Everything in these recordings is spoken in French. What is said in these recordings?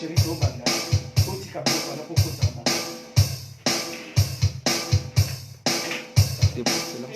chérie, au banda. Au tika pour la pour ça. C'est bon, c'est là.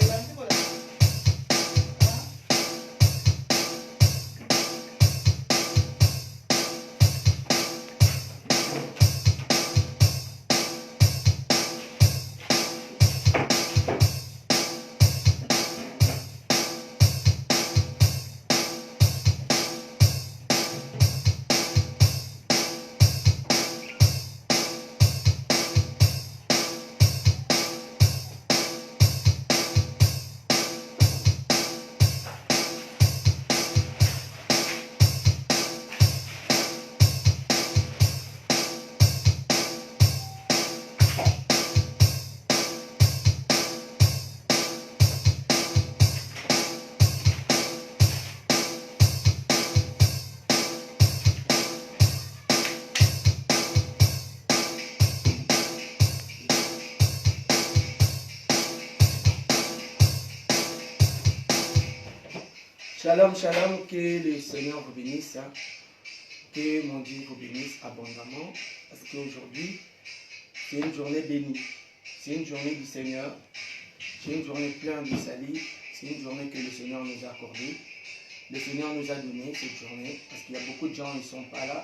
Shalom, shalom, que le Seigneur vous bénisse, que mon Dieu vous bénisse abondamment, parce qu'aujourd'hui, c'est une journée bénie, c'est une journée du Seigneur, c'est une journée pleine de salut, c'est une journée que le Seigneur nous a accordée. Le Seigneur nous a donné cette journée, parce qu'il y a beaucoup de gens, ils ne sont pas là,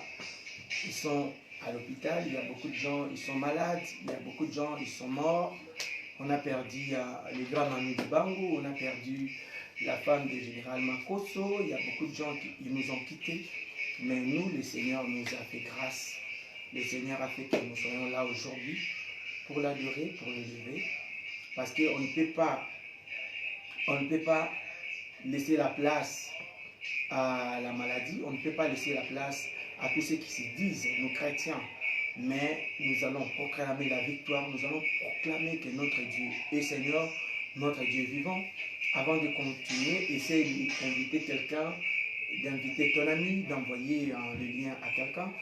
ils sont à l'hôpital, il y a beaucoup de gens, ils sont malades, il y a beaucoup de gens, ils sont morts. On a perdu le grand Manu Dibango, on a perdu la femme du général Makosso, il y a beaucoup de gens qui nous ont quittés. Mais nous, le Seigneur nous a fait grâce. Le Seigneur a fait que nous soyons là aujourd'hui pour l'adorer, pour le lever. Parce qu'on ne peut pas laisser la place à la maladie, on ne peut pas laisser la place à tous ceux qui se disent, nous chrétiens. Mais nous allons proclamer la victoire, nous allons proclamer que notre Dieu est Seigneur, notre Dieu vivant. Avant de continuer, essaye d'inviter quelqu'un, d'inviter ton ami, d'envoyer le lien à quelqu'un,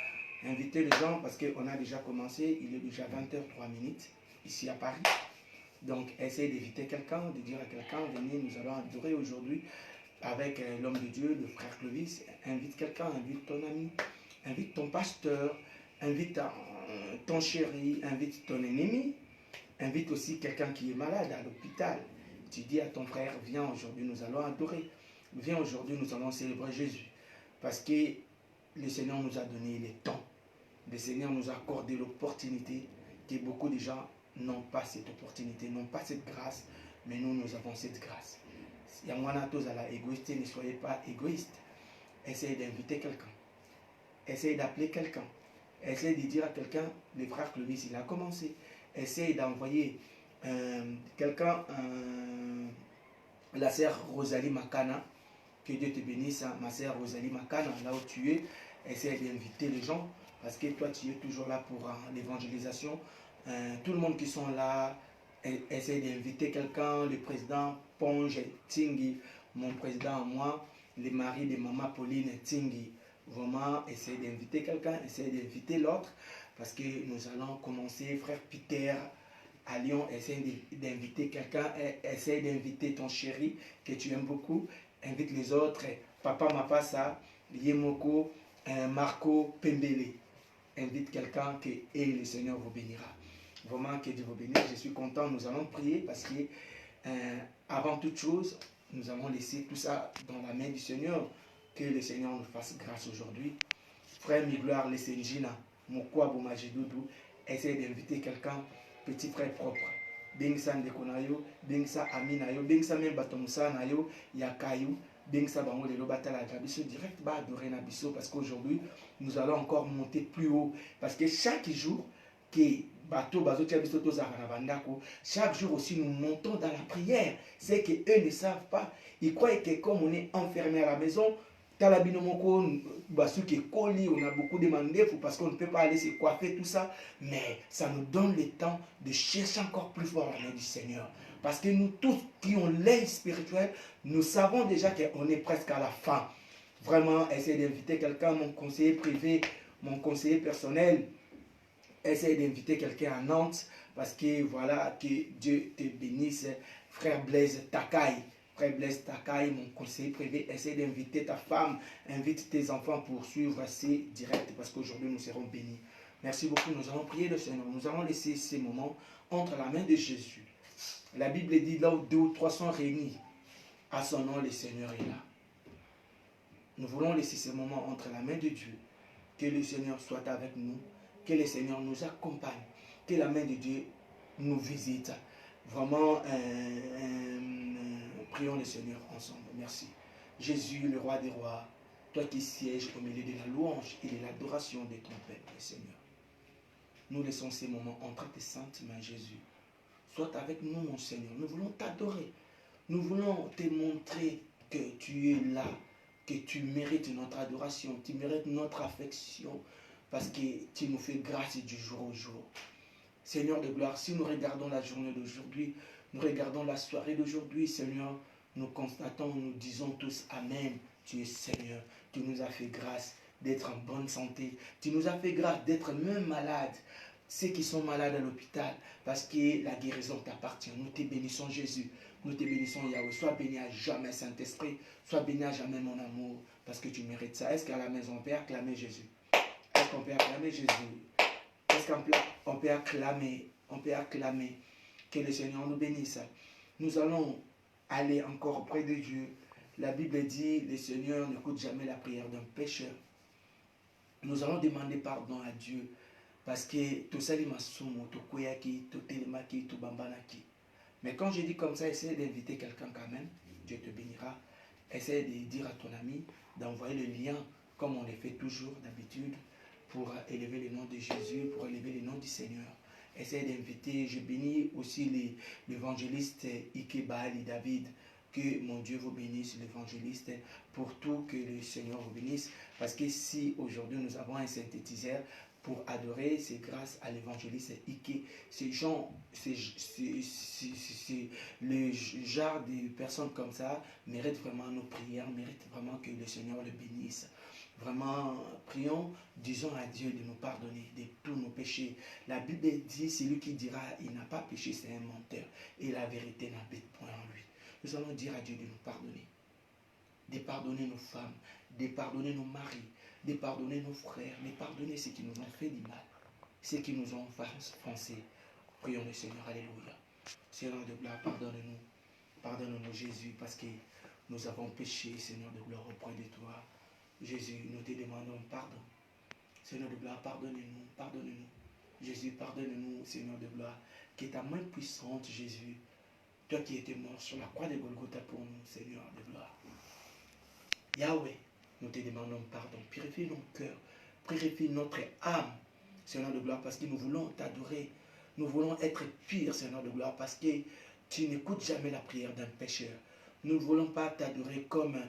inviter les gens parce qu'on a déjà commencé, il est déjà 20h03 ici à Paris. Donc essaye d'inviter quelqu'un, de dire à quelqu'un, venez, nous allons adorer aujourd'hui avec l'homme de Dieu, le frère Clovis. Invite quelqu'un, invite ton ami, invite ton pasteur, invite ton chéri, invite ton ennemi, invite aussi quelqu'un qui est malade à l'hôpital. Tu dis à ton frère, viens aujourd'hui, nous allons adorer. Viens aujourd'hui, nous allons célébrer Jésus. Parce que le Seigneur nous a donné le temps. Le Seigneur nous a accordé l'opportunité que beaucoup de gens n'ont pas cette opportunité, n'ont pas cette grâce, mais nous, nous avons cette grâce. Il y a moins à la égoïste, ne soyez pas égoïste. Essayez d'inviter quelqu'un. Essayez d'appeler quelqu'un. Essayez de dire à quelqu'un, le frère Clovis, il a commencé. Essayez d'envoyer quelqu'un, la sœur Rosalie Makana, que Dieu te bénisse, ma sœur Rosalie Makana, là où tu es, essaye d'inviter les gens, parce que toi tu es toujours là pour l'évangélisation. Tout le monde qui sont là, essaye d'inviter quelqu'un, le président Ponge Tingi, mon président à moi, le mari de maman Pauline Tingi, vraiment essaye d'inviter quelqu'un, essaye d'inviter l'autre, parce que nous allons commencer, frère Peter, à Lyon, essaye d'inviter quelqu'un, essaye d'inviter ton chéri que tu aimes beaucoup, invite les autres, Papa Mapasa, Yemoko, Marco Pembele, invite quelqu'un et le Seigneur vous bénira. Vraiment que Dieu vous bénisse, je suis content, nous allons prier parce que avant toute chose, nous allons laisser tout ça dans la main du Seigneur, que le Seigneur nous fasse grâce aujourd'hui. Frère Migloire, le Senjina, Mokwa Bomajidoudou, essaye d'inviter quelqu'un, petit frère propre. Bengsa Ndekonayo, Bengsa Aminayo, Bengsa même Batomusa Nayo, Yakayo, Bengsa Bango de Lobatala Gabiso, direct bas adorer Nabiso, parce qu'aujourd'hui, nous allons encore monter plus haut. Parce que chaque jour, chaque jour aussi, nous montons dans la prière. C'est qu'eux ne savent pas. Ils croient que comme on est enfermé à la maison, on a beaucoup demandé parce qu'on ne peut pas aller se coiffer, tout ça. Mais ça nous donne le temps de chercher encore plus fort la main du Seigneur. Parce que nous tous qui ont l'œil spirituel, nous savons déjà qu'on est presque à la fin. Vraiment, essayez d'inviter quelqu'un, mon conseiller privé, mon conseiller personnel. Essayez d'inviter quelqu'un à Nantes. Parce que voilà, que Dieu te bénisse, frère Blaise Takai. Frère Blaise Takai, mon conseiller privé, essaie d'inviter ta femme, invite tes enfants pour suivre ces directs parce qu'aujourd'hui nous serons bénis. Merci beaucoup, nous allons prier le Seigneur. Nous allons laisser ces moments entre la main de Jésus. La Bible dit là où 2 ou 3 sont réunis, à son nom le Seigneur est là. Nous voulons laisser ces moments entre la main de Dieu. Que le Seigneur soit avec nous, que le Seigneur nous accompagne, que la main de Dieu nous visite. Vraiment, prions le Seigneur ensemble. Merci. Jésus, le roi des rois, toi qui sièges au milieu de la louange et de l'adoration de ton peuple, Seigneur. Nous laissons ces moments entre tes saintes mains, Jésus. Sois avec nous, mon Seigneur. Nous voulons t'adorer. Nous voulons te montrer que tu es là, que tu mérites notre adoration, tu mérites notre affection, parce que tu nous fais grâce du jour au jour. Seigneur de gloire, si nous regardons la journée d'aujourd'hui, nous regardons la soirée d'aujourd'hui, Seigneur, nous constatons, nous disons tous Amen. Tu es Seigneur, tu nous as fait grâce d'être en bonne santé, tu nous as fait grâce d'être même malades, ceux qui sont malades à l'hôpital, parce que la guérison t'appartient. Nous te bénissons Jésus, nous te bénissons Yahweh. Sois béni à jamais Saint-Esprit, sois béni à jamais mon amour, parce que tu mérites ça. Est-ce qu'à la maison on peut acclamer Jésus? Est-ce qu'on peut acclamer Jésus? Est-ce qu'on peut acclamer que le Seigneur nous bénisse? Nous allons aller encore près de Dieu. La Bible dit, le Seigneur n'écoute jamais la prière d'un pécheur. Nous allons demander pardon à Dieu parce que tout ça, il m'a soumis, tout koyaki, tout telemaki, tout bambanaki. Mais quand je dis comme ça, essaie d'inviter quelqu'un quand même. Dieu te bénira. Essaie de dire à ton ami d'envoyer le lien, comme on le fait toujours d'habitude, pour élever le nom de Jésus, pour élever le nom du Seigneur. Essaie d'inviter, je bénis aussi l'évangéliste Ike Baali David, que mon Dieu vous bénisse, l'évangéliste, pour tout, que le Seigneur vous bénisse. Parce que si aujourd'hui nous avons un synthétiseur pour adorer, c'est grâce à l'évangéliste Ike. Ces gens, c'est le genre de personnes comme ça méritent vraiment nos prières, méritent vraiment que le Seigneur le bénisse. Vraiment, prions, disons à Dieu de nous pardonner de tous nos péchés. La Bible dit, celui qui dira il n'a pas péché, c'est un menteur. Et la vérité n'habite point en lui. Nous allons dire à Dieu de nous pardonner. De pardonner nos femmes, de pardonner nos maris, de pardonner nos frères, de pardonner ceux qui nous ont fait du mal, ceux qui nous ont offensés. Prions le Seigneur, alléluia. Seigneur de gloire, pardonne-nous. Pardonne-nous Jésus, parce que nous avons péché, Seigneur de gloire, auprès de toi. Jésus, nous te demandons pardon. Seigneur de gloire, pardonne-nous, pardonne-nous. Jésus, pardonne-nous, Seigneur de gloire. Que ta main puissante, Jésus, toi qui étais mort sur la croix de Golgotha pour nous, Seigneur de gloire. Yahweh, nous te demandons pardon. Purifie nos cœurs, purifie notre âme, Seigneur de gloire, parce que nous voulons t'adorer. Nous voulons être purs, Seigneur de gloire, parce que tu n'écoutes jamais la prière d'un pécheur. Nous ne voulons pas t'adorer comme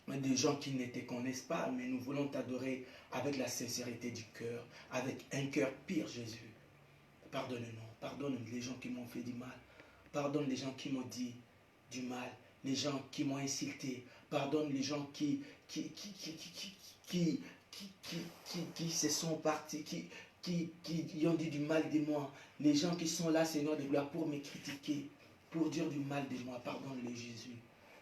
des gens qui ne te connaissent pas, mais nous voulons t'adorer avec la sincérité du cœur, avec un cœur pur, Jésus. Pardonne-nous, pardonne les gens qui m'ont fait du mal, pardonne les gens qui m'ont dit du mal, les gens qui m'ont insulté, pardonne les gens qui se sont partis, qui ont dit du mal de moi, les gens qui sont là, Seigneur de gloire, pour me critiquer, pour dire du mal de moi, pardonne-les, Jésus.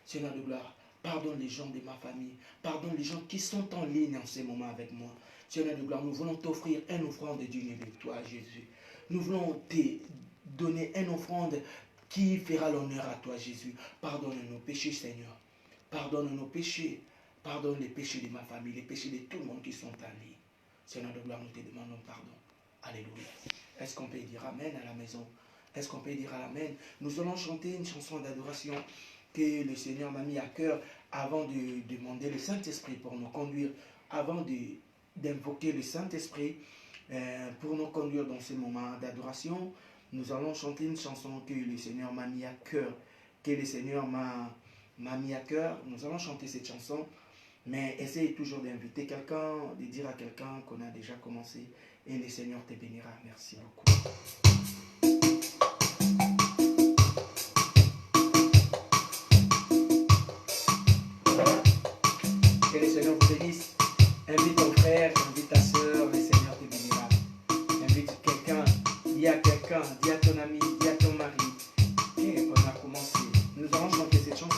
Seigneur de gloire, pardonne les gens de ma famille. Pardonne les gens qui sont en ligne en ce moment avec moi. Seigneur de gloire, nous voulons t'offrir une offrande digne de toi, Jésus. Nous voulons te donner une offrande qui fera l'honneur à toi, Jésus. Pardonne nos péchés, Seigneur. Pardonne nos péchés. Pardonne les péchés de ma famille, les péchés de tout le monde qui sont en ligne. Seigneur de gloire, nous te demandons pardon. Alléluia. Est-ce qu'on peut dire Amen à la maison? Est-ce qu'on peut dire Amen? Nous allons chanter une chanson d'adoration que le Seigneur m'a mis à cœur avant de demander le Saint-Esprit pour nous conduire, avant d'invoquer le Saint-Esprit pour nous conduire dans ce moment d'adoration. Nous allons chanter une chanson que le Seigneur m'a mis à cœur, que le Seigneur m'a mis à cœur. Nous allons chanter cette chanson, mais essayez toujours d'inviter quelqu'un, de dire à quelqu'un qu'on a déjà commencé, et le Seigneur te bénira. Merci beaucoup. Que le Seigneur vous bénisse. Invite ton frère, invite ta soeur, le Seigneur te bénira. Invite quelqu'un, dis à quelqu'un, dis à ton ami, dis à ton mari. Et on a commencé. Nous allons chanter cette chanson.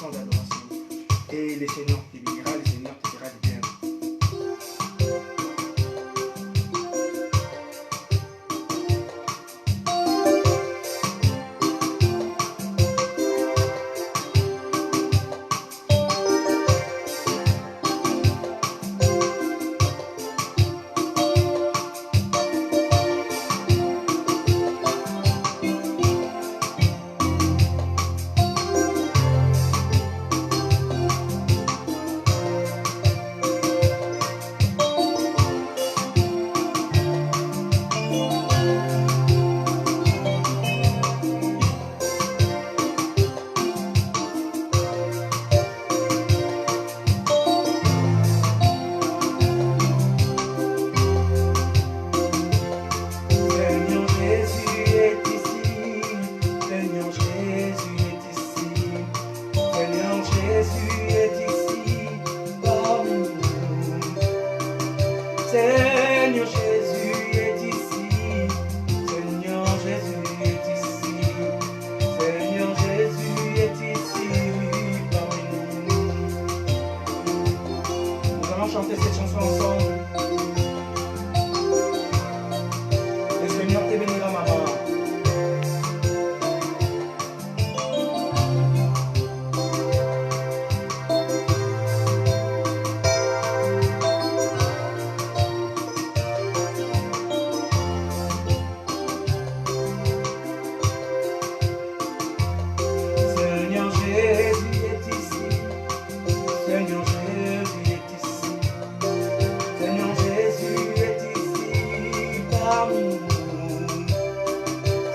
parmi nous.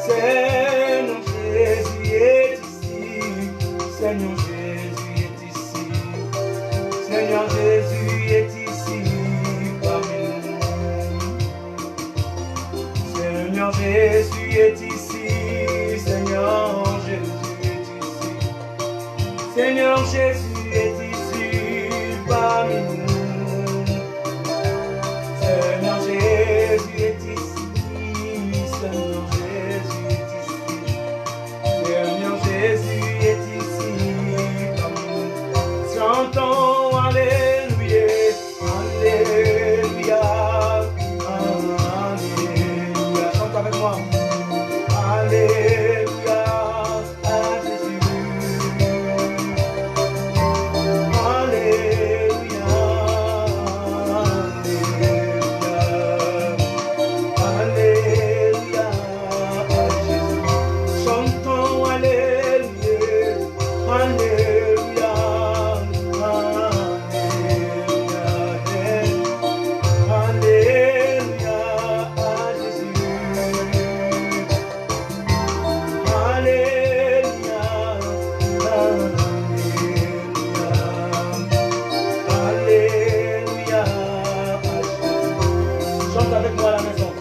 Seigneur Jésus est ici, Seigneur Jésus est ici, Seigneur Jésus est ici parmi nous. Seigneur Jésus est ici, Seigneur Jésus est ici, Seigneur Jésus est ici parmi nous. Seigneur Jésus est ici, Seigneur Jésus est ici, Seigneur Jésus est ici parmi nous. Chantons Alléluia, Alléluia, Alléluia. Chante avec moi. Alléluia à Jésus. Alléluia, Alléluia, Alléluia à Jésus. Chantons Alléluia, Alléluia, Alléluia, Alléluia à Jésus. Alléluia, Alléluia, Alléluia à Jésus. Chante avec moi à la maison.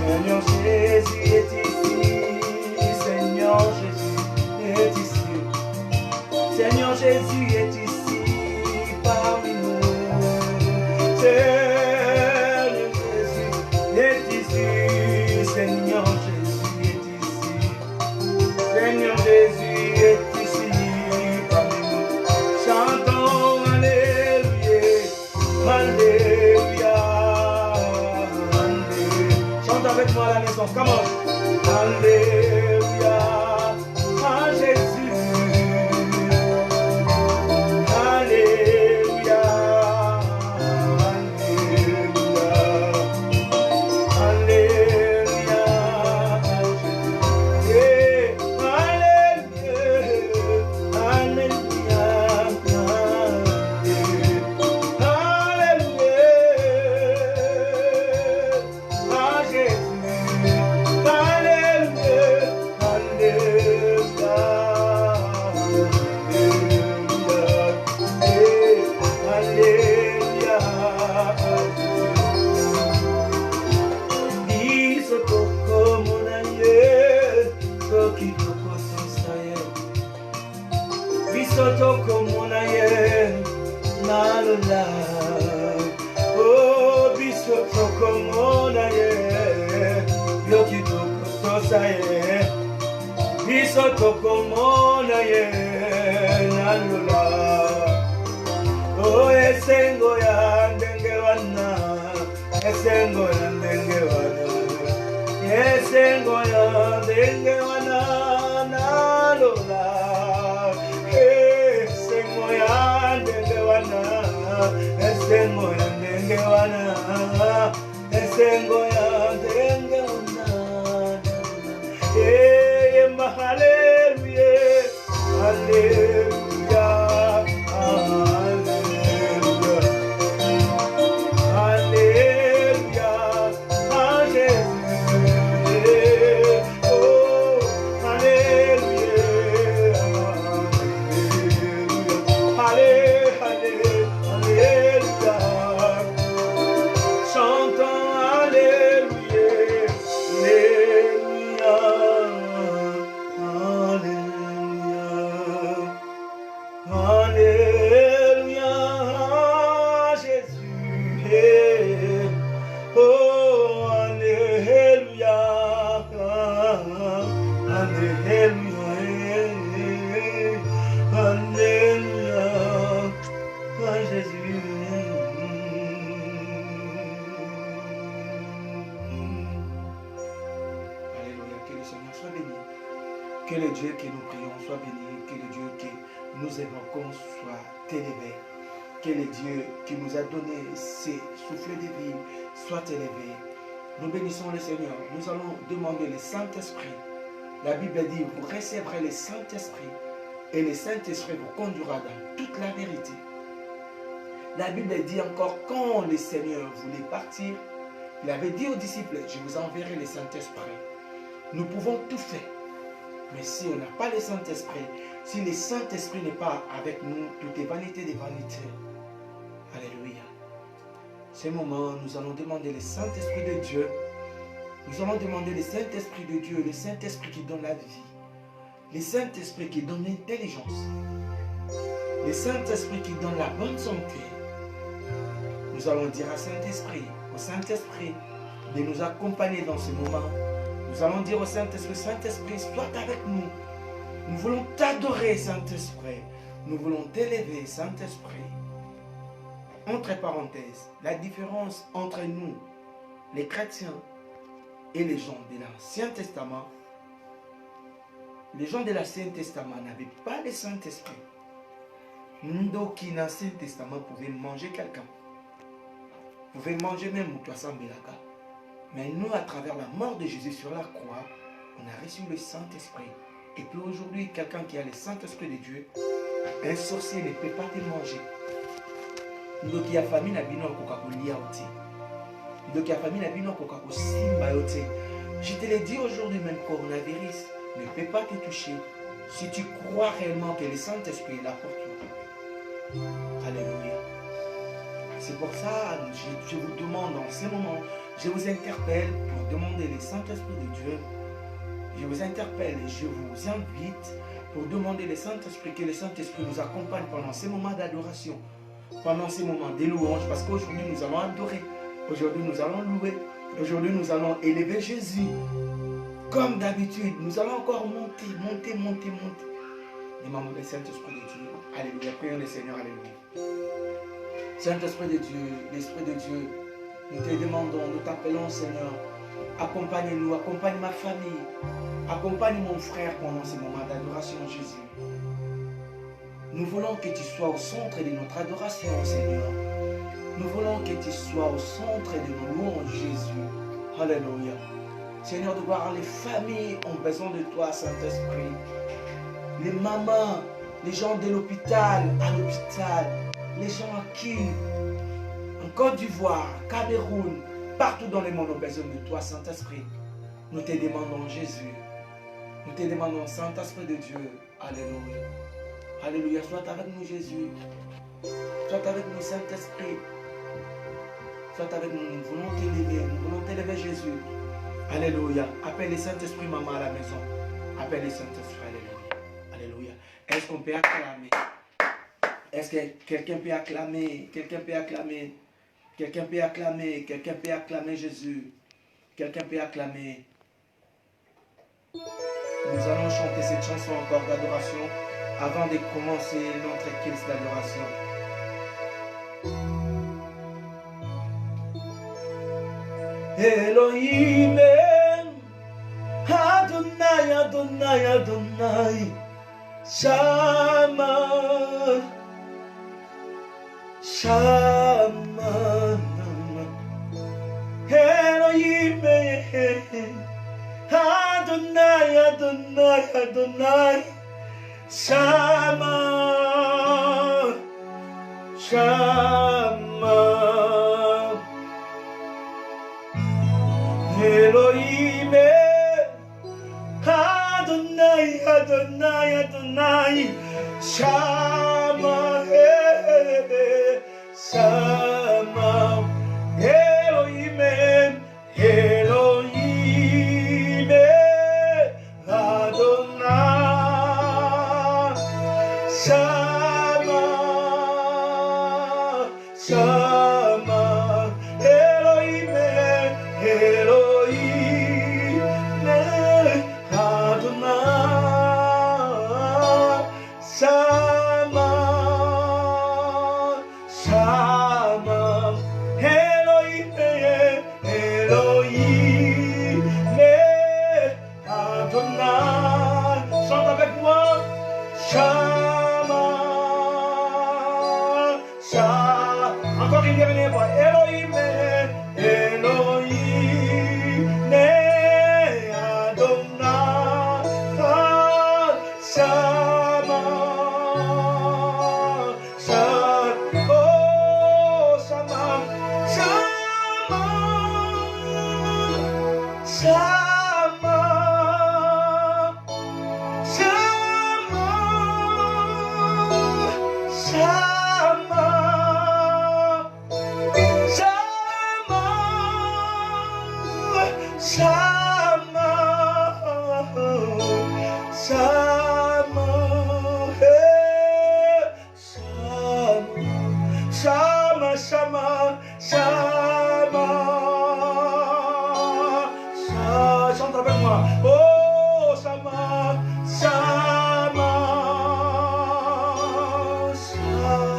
Seigneur Jésus est ici, Seigneur Jésus est ici, Seigneur Jésus est ici parmi nous. Seigneur Jésus est ici, Seigneur Jésus est ici, Seigneur Jésus est ici parmi nous. Chantons Alléluia, Alléluia, Alléluia. Chante avec moi à la maison, come on. Alléluia à Jésus. Alléluia, Alléluia, Alléluia à Jésus. Alléluia, Alléluia, Alléluia à Jésus. Alléluia, Alléluia. Bisotoko monaye, tokitoko tosaye. Bisotoko monaye, nalola. Oh, bisotoko monaye, tokitoko tosaye. Bisotoko monaye, nalola. Oh, esengo ya ndenge wana, esengo ya ndenge wana, esengo ya ndenge wana, nalola. Esengo ya ndenge wana, esengo ya ndenge wana, esengo ya ndenge wana, nalola. Hallelujah, Hallelujah. Que le Dieu que nous prions soit béni, que le Dieu que nous évoquons soit élevé, que le Dieu qui nous a donné ses souffles de vie soit élevé. Nous bénissons le Seigneur, nous allons demander le Saint-Esprit. La Bible dit, vous recevrez le Saint-Esprit et le Saint-Esprit vous conduira dans toute la vérité. La Bible dit encore, quand le Seigneur voulait partir, Il avait dit aux disciples, je vous enverrai le Saint-Esprit. Nous pouvons tout faire. Mais si on n'a pas le Saint-Esprit, si le Saint-Esprit n'est pas avec nous, tout est vanité des vanités. Alléluia. Ce moment, nous allons demander le Saint-Esprit de Dieu. Nous allons demander le Saint-Esprit de Dieu, le Saint-Esprit qui donne la vie. Le Saint-Esprit qui donne l'intelligence. Le Saint-Esprit qui donne la bonne santé. Nous allons dire au Saint-Esprit de nous accompagner dans ce moment. Nous allons dire au Saint-Esprit, Saint-Esprit, sois avec nous. Nous voulons t'adorer, Saint-Esprit. Nous voulons t'élever, Saint-Esprit. Entre parenthèses, la différence entre nous, les chrétiens, et les gens de l'Ancien Testament, les gens de l'Ancien Testament n'avaient pas le Saint-Esprit. Nous qui dans l'Ancien Testament pouvaient manger quelqu'un. Pouvaient manger même Moutouassan Belaka. Mais nous, à travers la mort de Jésus sur la croix, on a reçu le Saint-Esprit. Et puis aujourd'hui, quelqu'un qui a le Saint-Esprit de Dieu, un sorcier ne peut pas te manger. Nous qui a famille n'a bino Coca-Cola aussi. Donc, la famille n'a pas de je te l'ai dit aujourd'hui, même coronavirus ne peut pas te toucher si tu crois réellement que le Saint-Esprit est là pour toi. Alléluia. C'est pour ça que je vous demande en ce moment, je vous interpelle pour demander le Saint-Esprit de Dieu. Je vous interpelle et je vous invite pour demander le Saint-Esprit, que le Saint-Esprit nous accompagne pendant ces moments d'adoration, pendant ces moments de louange, parce qu'aujourd'hui nous allons adorer. Aujourd'hui, nous allons louer. Aujourd'hui, nous allons élever Jésus. Comme d'habitude, nous allons encore monter. Les membres du Saint-Esprit de Dieu. Alléluia. Prions le Seigneur. Alléluia. Saint-Esprit de Dieu, l'Esprit de Dieu, nous te demandons, nous t'appelons, Seigneur. Accompagne-nous, accompagne ma famille. Accompagne mon frère pendant ces moments d'adoration, Jésus. Nous voulons que tu sois au centre de notre adoration, Seigneur. Nous voulons que tu sois au centre de nos louanges, Jésus. Alléluia. Seigneur, de voir les familles ont besoin de toi, Saint-Esprit. Les mamans, les gens de l'hôpital, à l'hôpital, les gens à qui, en Côte d'Ivoire, Cameroun, partout dans le monde ont besoin de toi, Saint-Esprit. Nous te demandons, Jésus. Nous te demandons, Saint-Esprit de Dieu. Alléluia. Alléluia. Sois avec nous, Jésus. Sois avec nous, Saint-Esprit. Sois avec nous, nous voulons t'élever, Jésus. Alléluia. Appelle le Saint-Esprit, maman, à la maison. Appelle le Saint-Esprit, alléluia. Alléluia. Est-ce qu'on peut acclamer? Est-ce que quelqu'un peut acclamer? Quelqu'un peut acclamer? Quelqu'un peut acclamer? Quelqu'un peut acclamer Jésus? Quelqu'un peut acclamer? Nous allons chanter cette chanson encore d'adoration avant de commencer notre culte d'adoration. Elohim, Adonai, Adonai, Adonai, Shama, Shama, Elohim, Adonai, Adonai, Adonai, Shama, Shama. Elohim, Adonai, Adonai, Adonai, Shama, Shama, Elohim, Elohim, Adonai, Shama, Shama, Elohim, Elohim, Adonai, Shama, Shama, Elohim, Elohim, Adonai. Chante avec moi. Shama, Shama. Encore une dernière fois. Elohim, Elohim. Chante avec moi. Oh, Shama, Shama, Shama.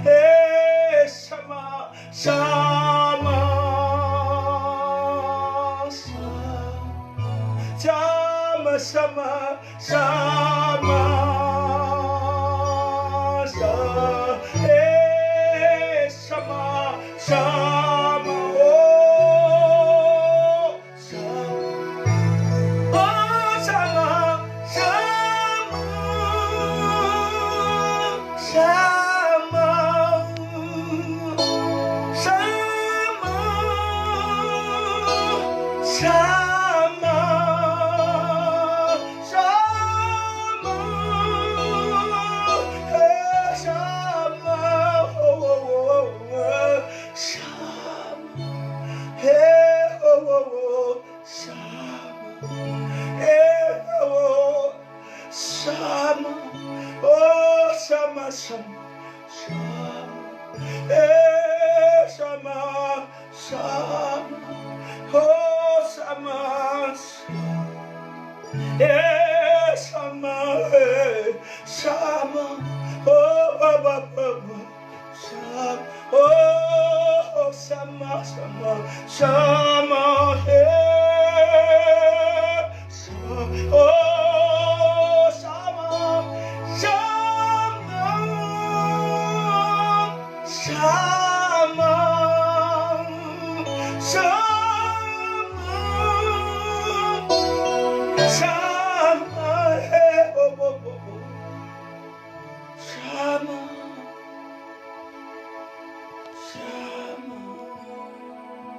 Hey, Shama, Shama, Shama, Shama, Shama, Shama. Hey, Shama, Shama.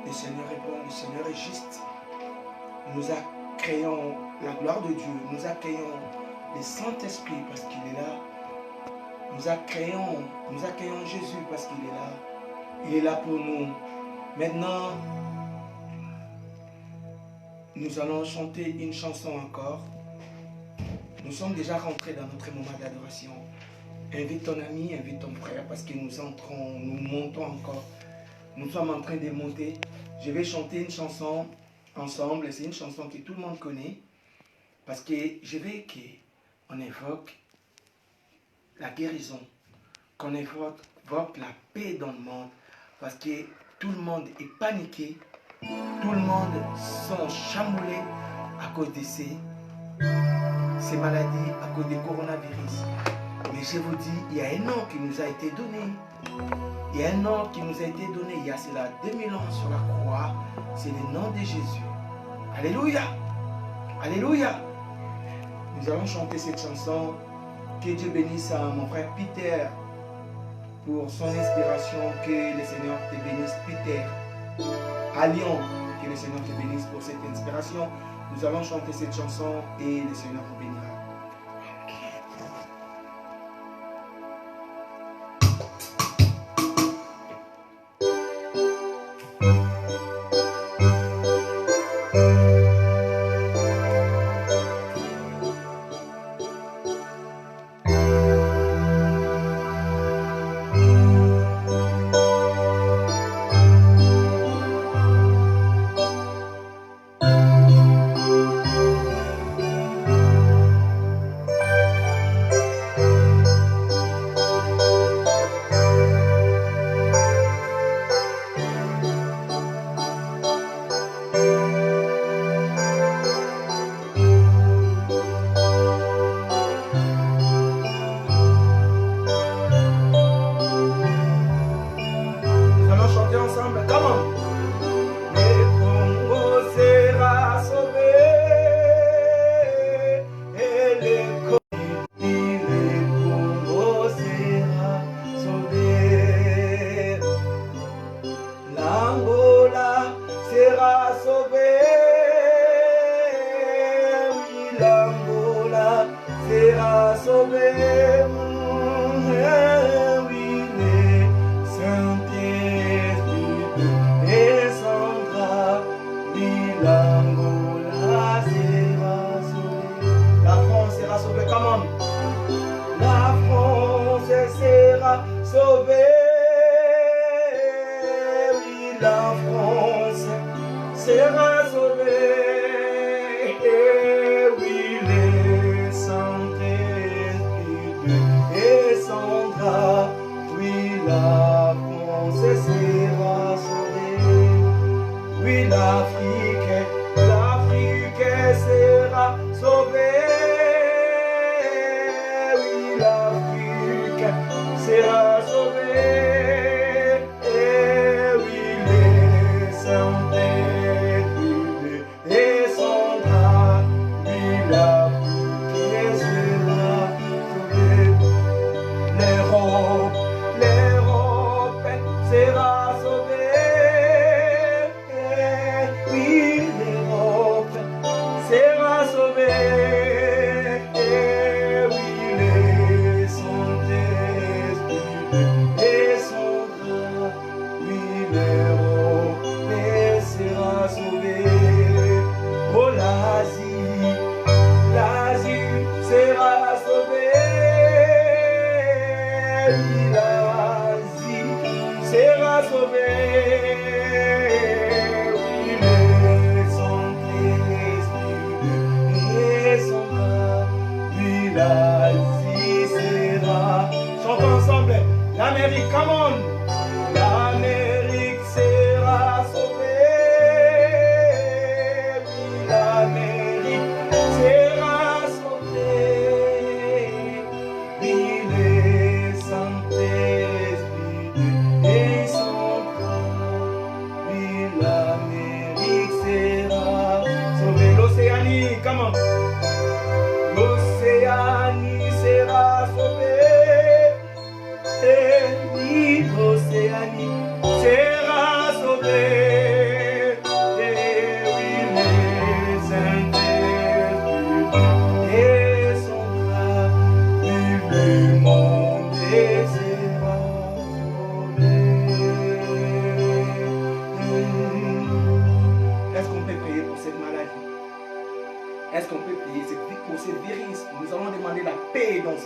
Le Seigneur répond, le Seigneur est juste. Nous accueillons la gloire de Dieu, nous accueillons le Saint-Esprit parce qu'il est là. Nous accueillons Jésus parce qu'il est là. Il est là pour nous. Maintenant, nous allons chanter une chanson encore. Nous sommes déjà rentrés dans notre moment d'adoration. Invite ton ami, invite ton frère parce que nous montons encore. Nous sommes en train de monter. Je vais chanter une chanson ensemble. C'est une chanson que tout le monde connaît. Parce que je veux qu'on évoque la guérison. Qu'on évoque la paix dans le monde. Parce que tout le monde est paniqué. Tout le monde sont chamboulés à cause de ces maladies, à cause du coronavirus. Mais je vous dis, il y a un nom qui nous a été donné. Il y a un nom qui nous a été donné il y a cela 2000 ans sur la croix. C'est le nom de Jésus. Alléluia. Alléluia. Nous allons chanter cette chanson. Que Dieu bénisse à mon frère Peter pour son inspiration. Que le Seigneur te bénisse, Peter. À Lyon, que le Seigneur te bénisse pour cette inspiration. Nous allons chanter cette chanson et le Seigneur vous bénira. sauvé. Oui, la France sera sauvée. Oui, les Saint-Esprit descendra. Oui, la France sera sauvée. Oui, l'Afrique sera sauvée. Oui, l'Afrique sera sauvée. Et oui, les Saint-Esprit descendra. Oui, l'Afrique sera sauvée. L'Europe sera sauvée. Oui, l'Europe sera sauvée. Oui, les Saint-Esprit descendra. Oui, l'Europe sera sauvée. Oh, l'Asie sera sauvée. Oui, l'Asie sera sauvée. Oui, les Saint-Esprit descendra. Oui, l'Asie sera. Chantons ensemble. L'Amérique, come on. L'Amérique sera sauvée. Oui, l'Amérique sera sauvée. Oui, les Saint-Esprit descendra. Oui, l'Amérique sera sauvée. L'Océanie, comment? L'Océanie sera sauvée. Et oui, l'Océanie sera sauvée. Et oui, les Saint-Esprit descendra. Oui, le monde sera sauvé. Est-ce qu'on peut prier pour cette maladie? Est-ce qu'on peut prier pour cette virus? Nous allons demander la paix dans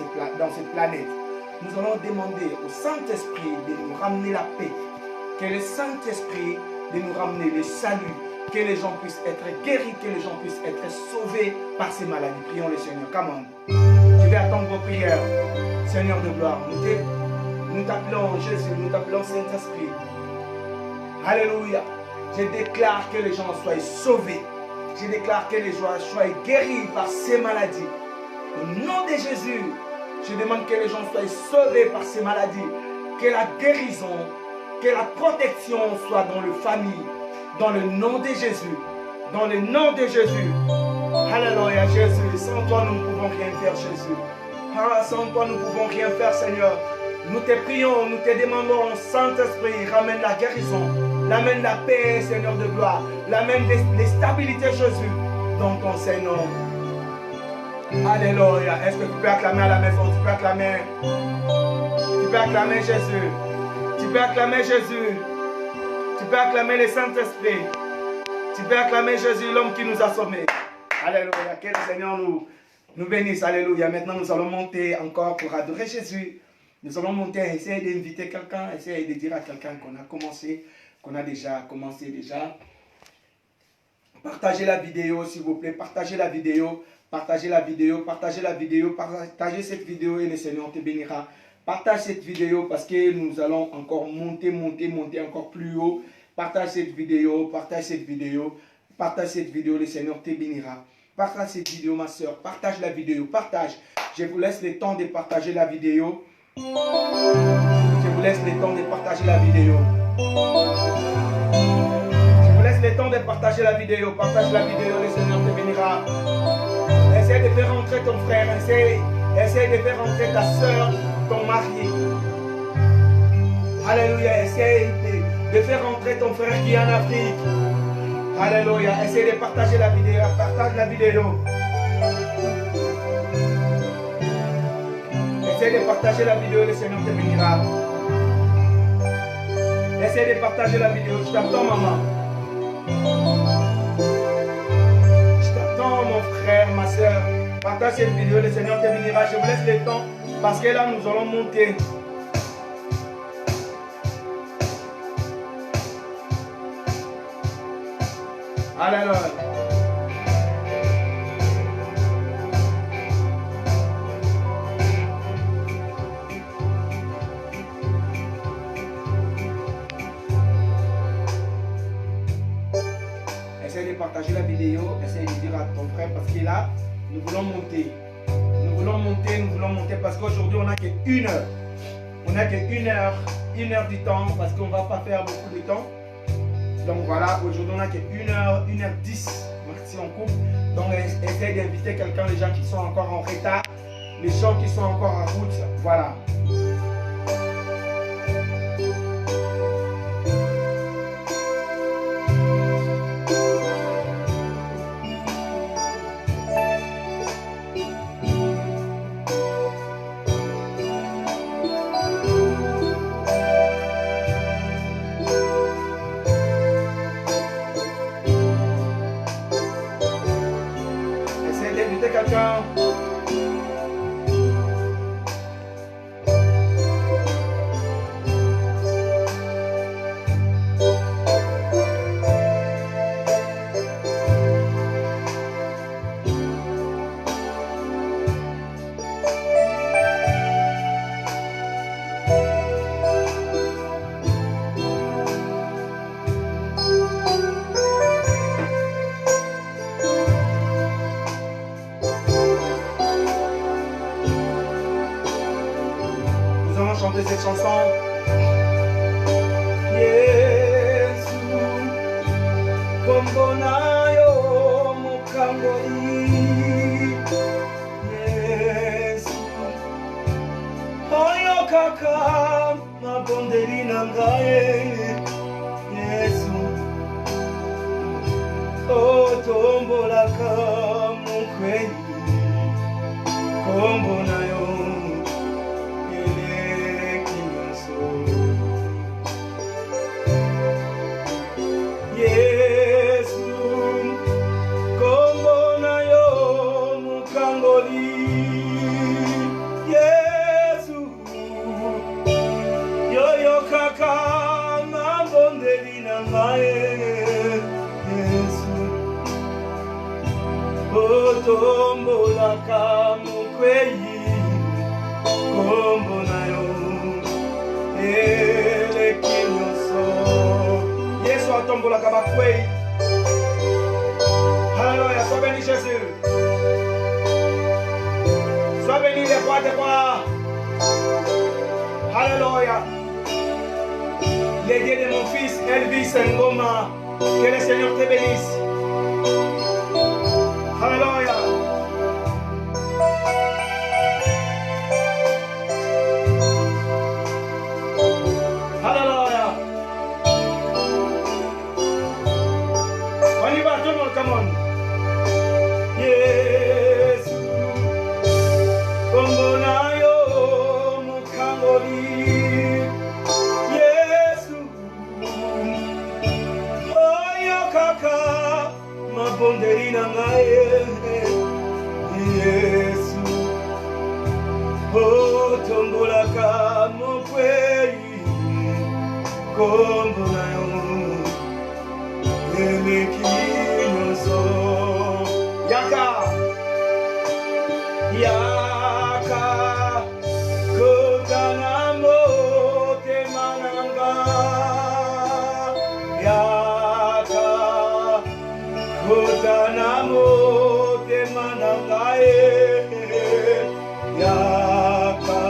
cette planète. Nous allons demander au Saint-Esprit de nous ramener la paix. Que le Saint-Esprit de nous ramener le salut. Que les gens puissent être guéris, que les gens puissent être sauvés par ces maladies. Prions le Seigneur. Come on. Je vais attendre vos prières. Seigneur de gloire, nous t'appelons Jésus, nous t'appelons Saint-Esprit. Alléluia. Je déclare que les gens soient sauvés. Je déclare que les gens soient guéris par ces maladies. Au nom de Jésus, je demande que les gens soient sauvés par ces maladies. Que la guérison, que la protection soit dans leur famille. Dans le nom de Jésus. Dans le nom de Jésus. Alléluia Jésus. Sans toi, nous ne pouvons rien faire, Jésus. Ah, sans toi, nous ne pouvons rien faire, Seigneur. Nous te prions, nous te demandons, Saint-Esprit, ramène la guérison. Ramène la paix, Seigneur de gloire. Ramène les stabilités, Jésus, dans ton Saint-Nom. Alléluia. Est-ce que tu peux acclamer à la maison? Tu peux acclamer. Tu peux acclamer Jésus. Tu peux acclamer Jésus. Tu peux acclamer le Saint-Esprit. Tu peux acclamer Jésus, l'homme qui nous a sauvés. Alléluia. Que le Seigneur nous bénisse. Alléluia. Maintenant, nous allons monter encore pour adorer Jésus. Nous allons monter, essayer d'inviter quelqu'un, essayer de dire à quelqu'un qu'on a commencé, qu'on a déjà commencé déjà. Partagez la vidéo, s'il vous plaît. Partagez la vidéo. Partagez la vidéo. Partagez la vidéo. Partagez cette vidéo et le Seigneur te bénira. Partage cette vidéo parce que nous allons encore monter encore plus haut. Partage cette vidéo. Partage cette vidéo. Partage cette vidéo. Le Seigneur te bénira. Partage cette vidéo, ma soeur. Partage la vidéo. Partage. Je vous laisse le temps de partager la vidéo. Je vous laisse le temps de partager la vidéo. Je vous laisse le temps de partager la vidéo. Partage la vidéo, le Seigneur te bénira. Essaye de faire rentrer ton frère. Essaye de faire rentrer ta soeur, ton mari. Alléluia. Essaye de faire rentrer ton frère qui est en Afrique. Alléluia. Essaye de partager la vidéo. Partage la vidéo. Essaye de partager la vidéo, le Seigneur te bénira. Essaye de partager la vidéo. Je t'attends, maman. Je t'attends, mon frère, ma soeur. Partage cette vidéo, le Seigneur te bénira. Je vous laisse le temps parce que là, nous allons monter. Alléluia. Essaye de partager la vidéo, essaye de dire à ton frère parce que là, nous voulons monter. Nous voulons monter parce qu'aujourd'hui on n'a qu'une heure. On n'a qu'une heure du temps parce qu'on ne va pas faire beaucoup de temps. Donc voilà, aujourd'hui on n'a qu'une heure, 1h10 maxi en couple. Donc essaye d'inviter quelqu'un, les gens qui sont encore en retard, les gens qui sont encore en route. Voilà. Quelqu'un. Chanter cette chanson. Yesu, kombo nayo mukangoli. Yesu, oyo kaka mabondeli na ngai. Yesu, otombolaka mukweli. Kombo nayo. Otombolaka mukweli kombo nayo eleki nyonso. Yesu atombolaka bakweli. Alléluia, sois béni Jésus. Sois béni les rois des rois. Alléluia. Les dieux de mon fils Elvis Ngoma, que le Seigneur te bénisse. Alléluia. Alléluia. On y va, tout le monde, come on. Yesu, kombo nayo mukangoli. Yesu, oyo kaka mabondeli na ngai. Yesu, otombolaka mukweli kombo nayo eleki nyonso. Yaka yaka kotana motema nanga. Yaka kotana motema nanga. Yaka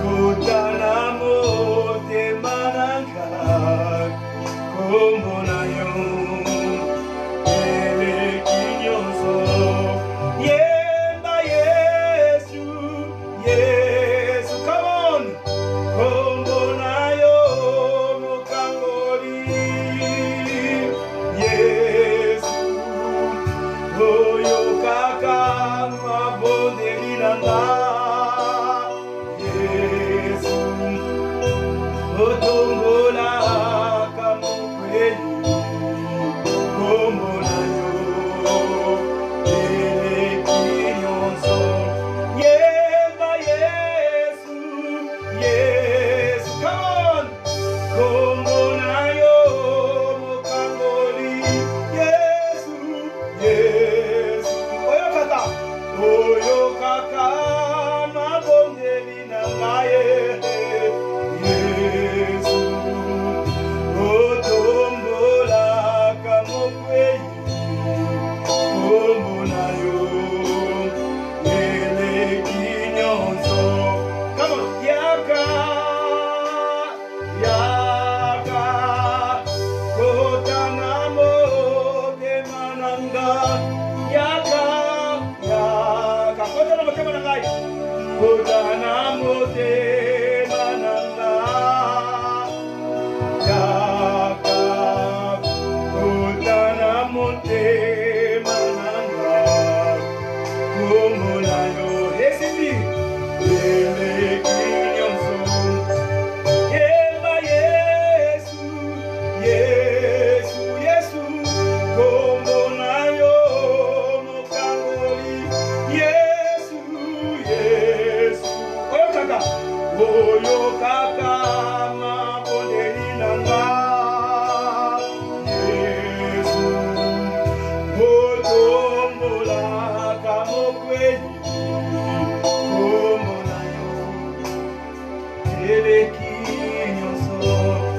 kotana motema nanga. Kombo nayo eleki nyonso. Yemba Yesu, Yesu, come on. Kombo nayo mukangoli. Yesu, oyo kaka mabondeli na ngai.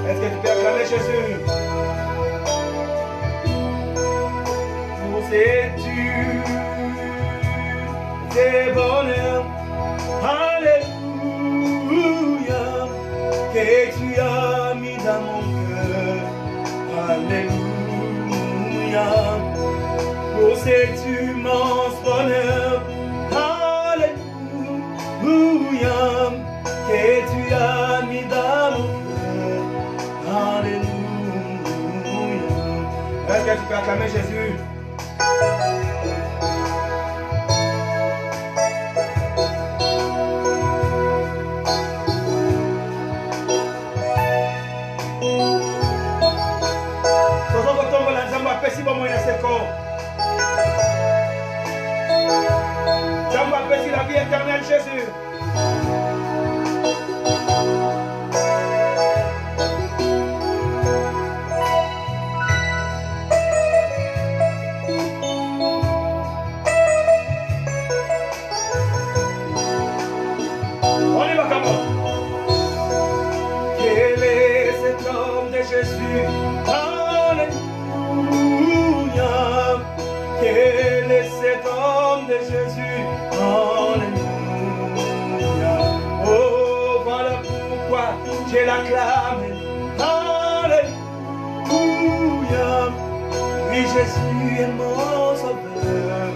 Est-ce que tu peux acclamer Jésus? Pour sais-tu tes bonheurs, alléluia, que tu as mis dans mon cœur, alléluia. Pour sais-tu immense bonheur, alléluia, que tu as mis dans mon cœur, alléluia. Est-ce que tu peux acclamer Jésus? Si bon moi c'est corps. Ça m'appelle la vie éternelle Jésus. On y va comment? Quel est cet homme de Jésus? Quel est cet homme de Jésus? Alléluia. Oh, voilà pourquoi je l'acclame. Alléluia. Oui, Jésus est mon sauveur.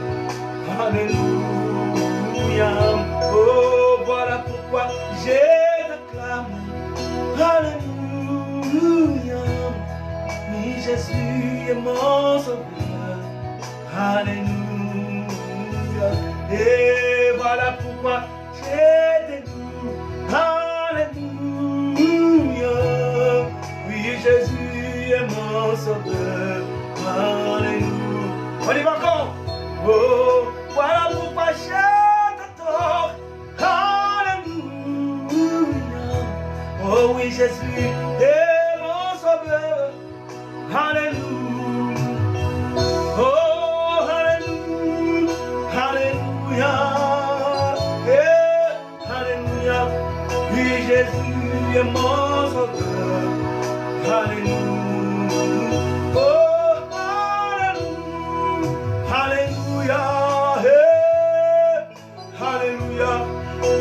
Alléluia. Oh, voilà pourquoi je l'acclame. Alléluia. Oui, Jésus est mon sauveur. Alléluia. Et voilà pourquoi j'ai des loups. Alléluia. Oui, Jésus est mon sauveur. Alléluia. On y va encore. Oh, voilà pourquoi j'ai t'adore. Alléluia. Oh oui, Jésus est mon sauveur. Alléluia. Oh, alléluia, oui Jésus est mon sauveur, alléluia, oh alléluia, alléluia,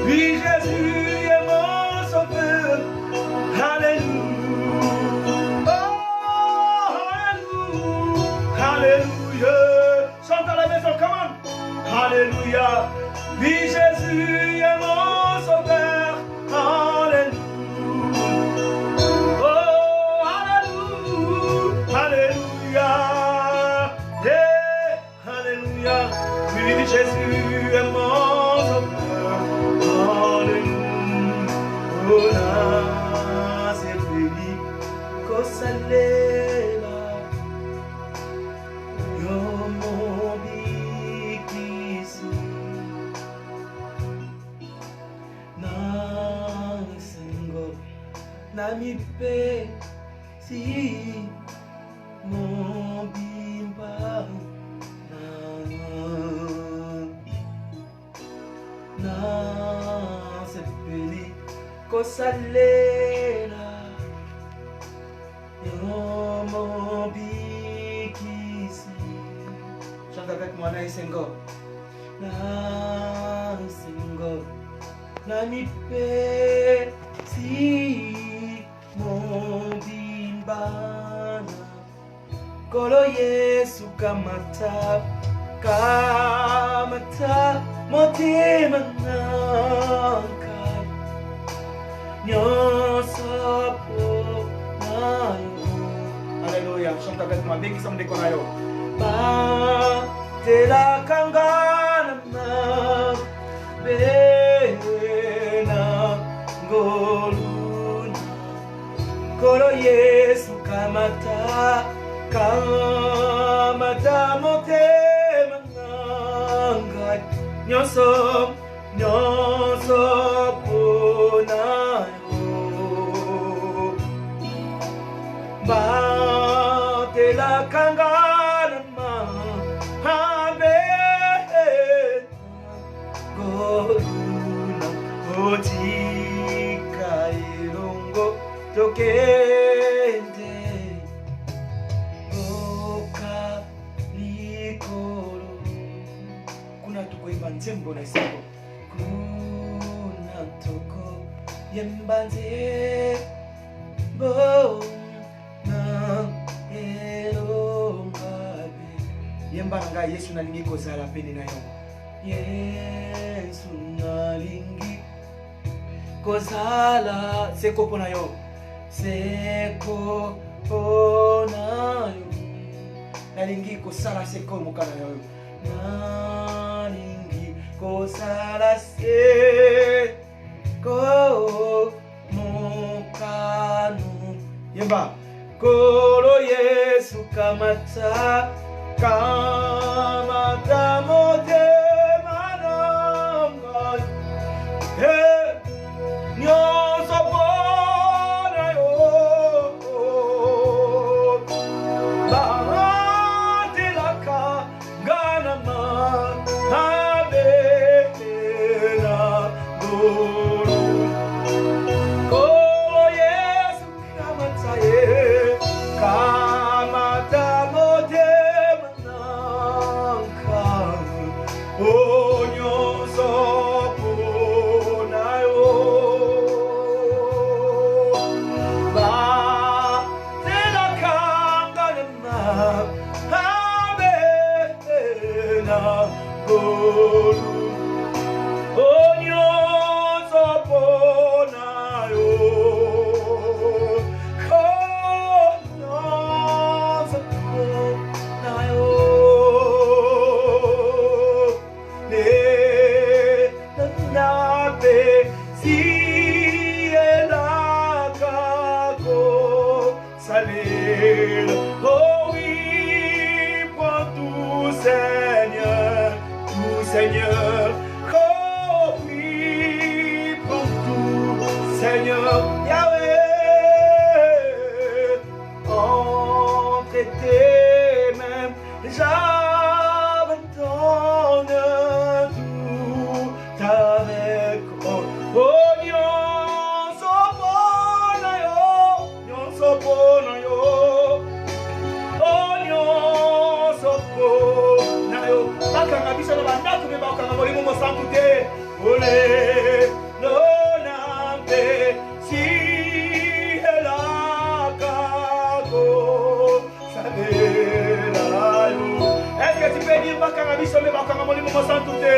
oui Jésus est mon sauveur, alléluia, oh alléluia, chante à la maison, come on. Alléluia, oui Jésus est mon sauveur, alléluia, oh alléluia, alléluia, alléluia, oui Jésus est mon sauveur, alléluia, oh là c'est fini, cosa leva, yo mon Nami pe si mon bimba na sepeli kosalela yo mon bikisi. Chante avec moi na isengo na isengo nami pe si mon bimbana kolo Yesu kamata kamata motema nankai nyosopo nayo. Haleluya, chante avec moi, bengi som deko nayo. Ba tela kangana na bena ngoluna koro Yesu kamata motema nangai nyoso ponayo batela kangana habe goluna otika irongo tokende oka likoro. Kuna tukoimba nzembo na isiko kuna toko yemba nzembo na elongabe yemba nga Yesu nalingi kozala pene na yo. Yesu nalingi kozala seko pona yo, seko pona yo. Nalingi kosala seko mokana yo, nalingi kosala seko mokano. Yemba koro Yesu kamata motema nangai nyoso ponayo batelaka ganama habena goro koro Yesu kamata motema nangai onyoso ponayo batela kangana habena goro onyoso ponayo onyoso ponayo nabe sielakako salir. Oh oui, pour tout Seigneur, oh oui, pour tout Seigneur, Yahweh, entre tes mains, j'abandonne tout avec moi. Oh, nyonso ponayo, oh, nyonso ponayo. Bakanga biso na bandako me bakanga molimo mosantu te. Ole nonambe si elakako sabelayo. Est-ce que tu peux dire bakanga biso me bakanga molimo mosantu te?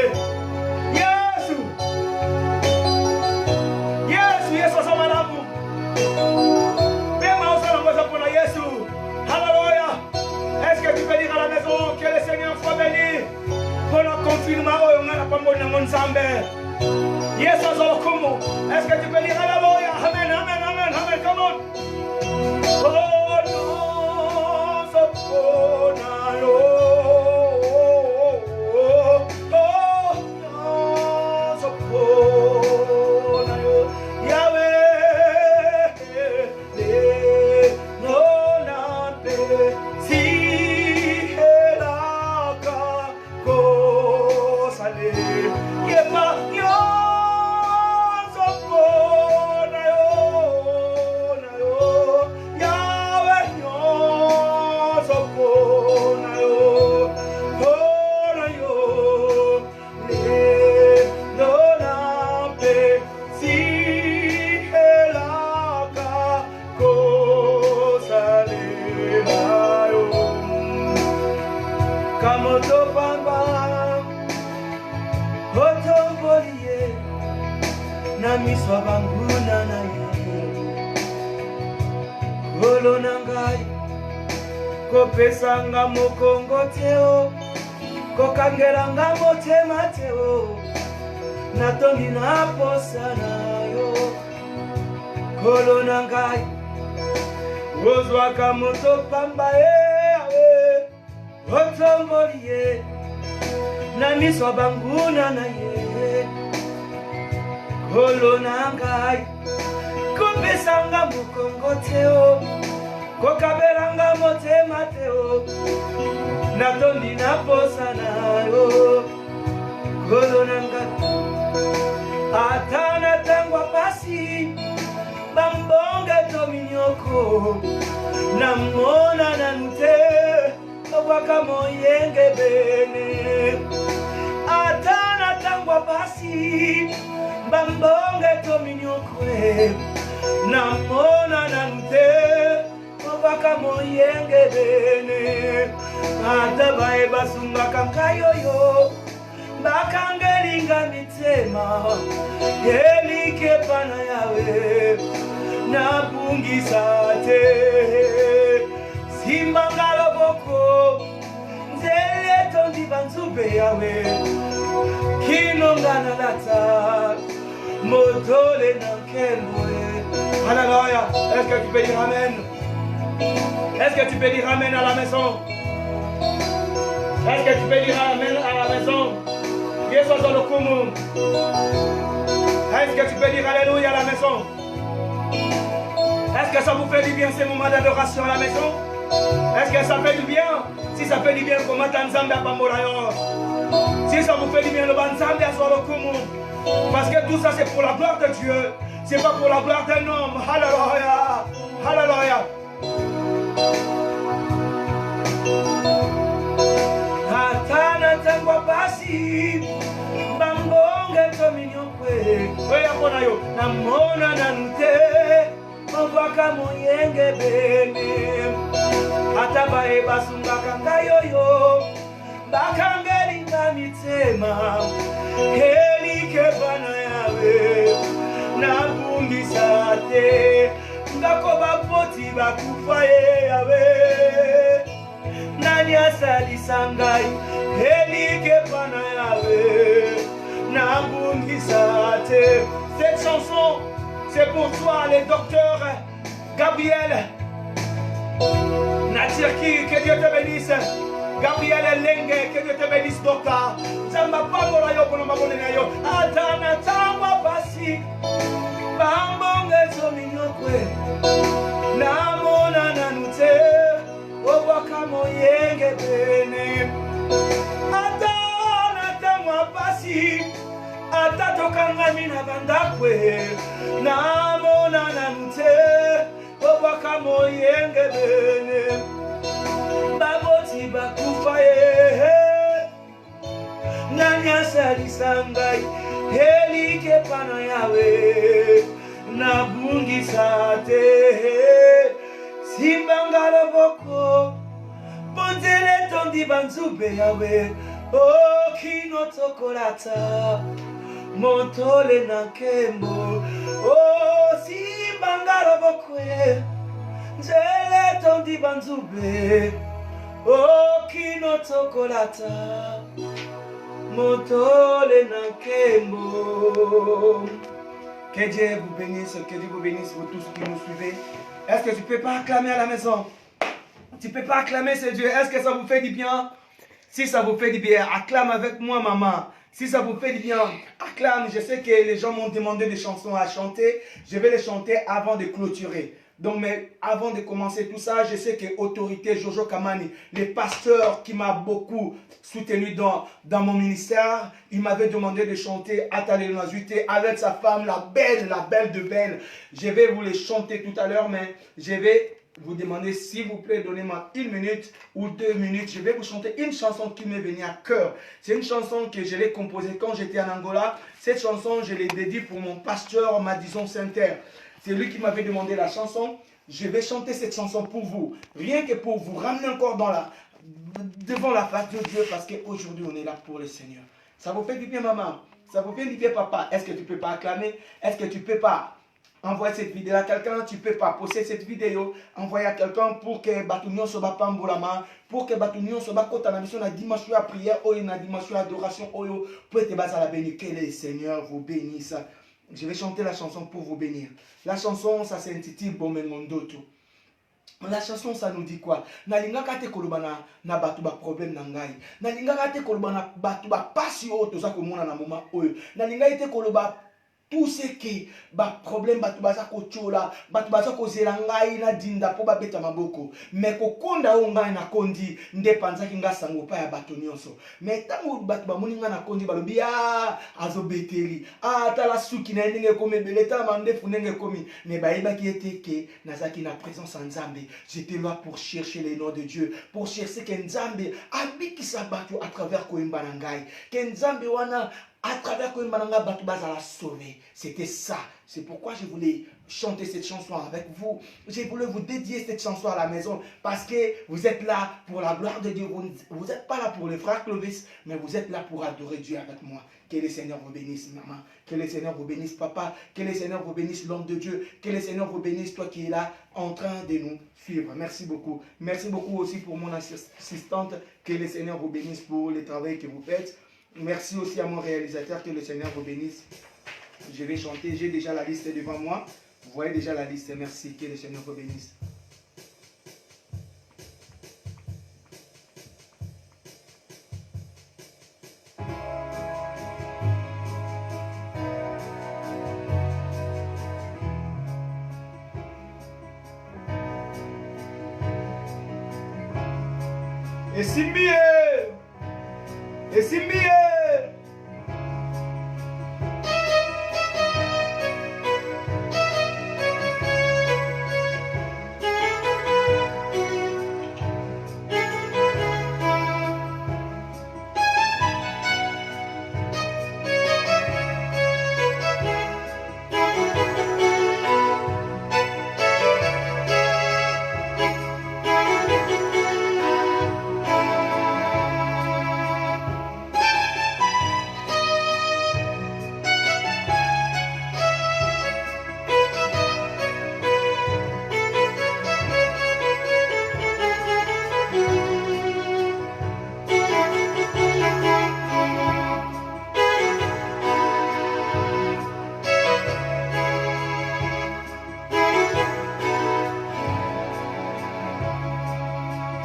Yesu asomalamu. Pema osala ngoza pona Yesu. Alléluia. Est-ce que tu peux dire à la maison que le Seigneur soit béni? Pour la confirmation, on a pas bon dans Nzambe. Yesu azokumu. Est-ce que tu peux dire Alléluia? Amen, amen, amen, amen. Come on. Oh no, soponayo. Oh no, soponayo. Yahweh, no nambe si elaka ko sale. Yema yo soponayo, nayo. Kamoto pamba Otomboliye Na miswa banguna na ye Kolo nangai Kopesanga mokongo teo Kokangeranga motema teo Natongi na posa na yo Kolo nangai Ozwaka moto pamba Otomboliye Na miswa banguna na ye Kolo nangai Kopesanga mokongo teo Kokabelanga motema teo Natondi na posa na yo Kolo nangai Atana tangwa pasi Bambonge to minyoko Namona nante Waka moyenge bene Atana tangwa pasi Bambonge to minyokwe Namona nante Waka moyenge bene Atabae basunga kankayoyo Bakangelinga mitema Elike pana yawe Nabungisa te Simbangalo boko Nzele tondi banzube yawe Kinongana lata Motole nankemwe Alléluia. Est-ce que tu peux dire amen? Est-ce que tu peux dire amen à la maison? Est-ce que tu peux dire amen à la maison? Est-ce que tu peux dire alléluia à la maison? Est-ce que ça vous fait du bien ces moments d'adoration à la maison? Est-ce que ça fait du bien? Si ça fait du bien, comment t'ensemble à Pamorayo? Si ça vous fait du bien, le banzambe à Solokumu. Parce que tout ça c'est pour la gloire de Dieu. C'est pas pour la gloire d'un homme. Alléluia. Alléluia. Atana tangwa basi Bambonge to minyokwe Oya kona yo Namona nante Mwaka moyenge bene Atabae basunga kanga yoyo Bakangeri na mitema Heli kebana yawe Nabungisa te Ngako bapoti bakufaye yawe Nani asali sangai Elike pana yawe Nabungisa te. Cette chanson c'est pour toi les docteurs Gabriel Natirki, que Dieu te bénisse. Gabriel Lenge, que Dieu te bénisse docteur. Zamba pamola yo kono mabone na yo Atana tama basi Bambonge so minyokwe Namona nanute Obwaka moyenge bene Atana tama basi Atatoka ngami na bandakwe Namona nanute Obwaka moyenge bene Baboti bakufaye Nanya salisangai Helike pana yawe Nabungisa te Simbangalo boko Bonzele tondi banzube yawe O kino tokolata Montole na kembo O simbangalo bokwe Nzele tondi banzube O kino tokolata Montole na kembo. Que Dieu vous bénisse, vous tous qui nous suivez. Est-ce que tu peux pas acclamer à la maison? Tu peux pas acclamer ce Dieu? Est-ce que ça vous fait du bien? Si ça vous fait du bien, acclame avec moi maman. Si ça vous fait du bien, acclame. Je sais que les gens m'ont demandé des chansons à chanter. Je vais les chanter avant de clôturer. Donc, mais avant de commencer tout ça, je sais que Autorité Jojo Kamani, le pasteur qui m'a beaucoup soutenu dans mon ministère, il m'avait demandé de chanter Atalenozuité avec sa femme, la belle de belle. Je vais vous les chanter tout à l'heure, mais je vais vous demander, s'il vous plaît, donnez-moi 1 minute ou 2 minutes. Je vais vous chanter une chanson qui m'est venue à cœur. C'est une chanson que je l'ai composée quand j'étais en Angola. Cette chanson, je l'ai dédiée pour mon pasteur Madison Saint-Terre. C'est lui qui m'avait demandé la chanson. Je vais chanter cette chanson pour vous. Rien que pour vous ramener encore dans devant la face de Dieu parce qu'aujourd'hui on est là pour le Seigneur. Ça vous fait du bien maman? Ça vous fait du bien papa? Est-ce que tu ne peux pas acclamer? Est-ce que tu ne peux pas envoyer cette vidéo à quelqu'un? Tu ne peux pas poster cette vidéo, envoyer à quelqu'un pour que Batunion soit pambolama, pour que Batunion soit kota na mission la dimension à prière, la dimension d'adoration, pour être basé à la béni. Que le Seigneur vous bénisse. Je vais chanter la chanson pour vous bénir. La chanson, ça s'intitule Bomengondoto. La chanson, ça nous dit quoi? Nalingaka te kolobana na batu ba problème na ngai. Nalingaka te kolobana batu ba passion toza komona na moment oyo. Nalingaka te koloba tout ce qui ba problème batu baza ko chola, batu baza ko zela ngai na dinda po ba beta maboko. Mais ko konda o ngai na kondi nde panzaki nga sango pa ya batu nyonso. Mais tango batu ba moninga na kondi balobi azo beteli. Tala suki na ndenge komi beleta mande funenge komi. Mais ba yeba ki eteke nazaki na présence en Nzambe. J'étais là pour chercher les noms de Dieu, pour chercher que Nzambe abikisa batu à travers koimba na ngai. Que Nzambe wana à travers que Mananga Batubaz a sauvé. C'était ça. C'est pourquoi je voulais chanter cette chanson avec vous. Je voulais vous dédier cette chanson à la maison parce que vous êtes là pour la gloire de Dieu. Vous n'êtes pas là pour le frère Clovis, mais vous êtes là pour adorer Dieu avec moi. Que le Seigneur vous bénisse, maman. Que le Seigneur vous bénisse, papa. Que le Seigneur vous bénisse, l'homme de Dieu. Que le Seigneur vous bénisse, toi qui es là en train de nous suivre. Merci beaucoup. Merci beaucoup aussi pour mon assistante. Que le Seigneur vous bénisse pour le travail que vous faites. Merci aussi à mon réalisateur, que le Seigneur vous bénisse. Je vais chanter, j'ai déjà la liste devant moi. Vous voyez déjà la liste, merci, que le Seigneur vous bénisse. Et Simbié! Et Simbié!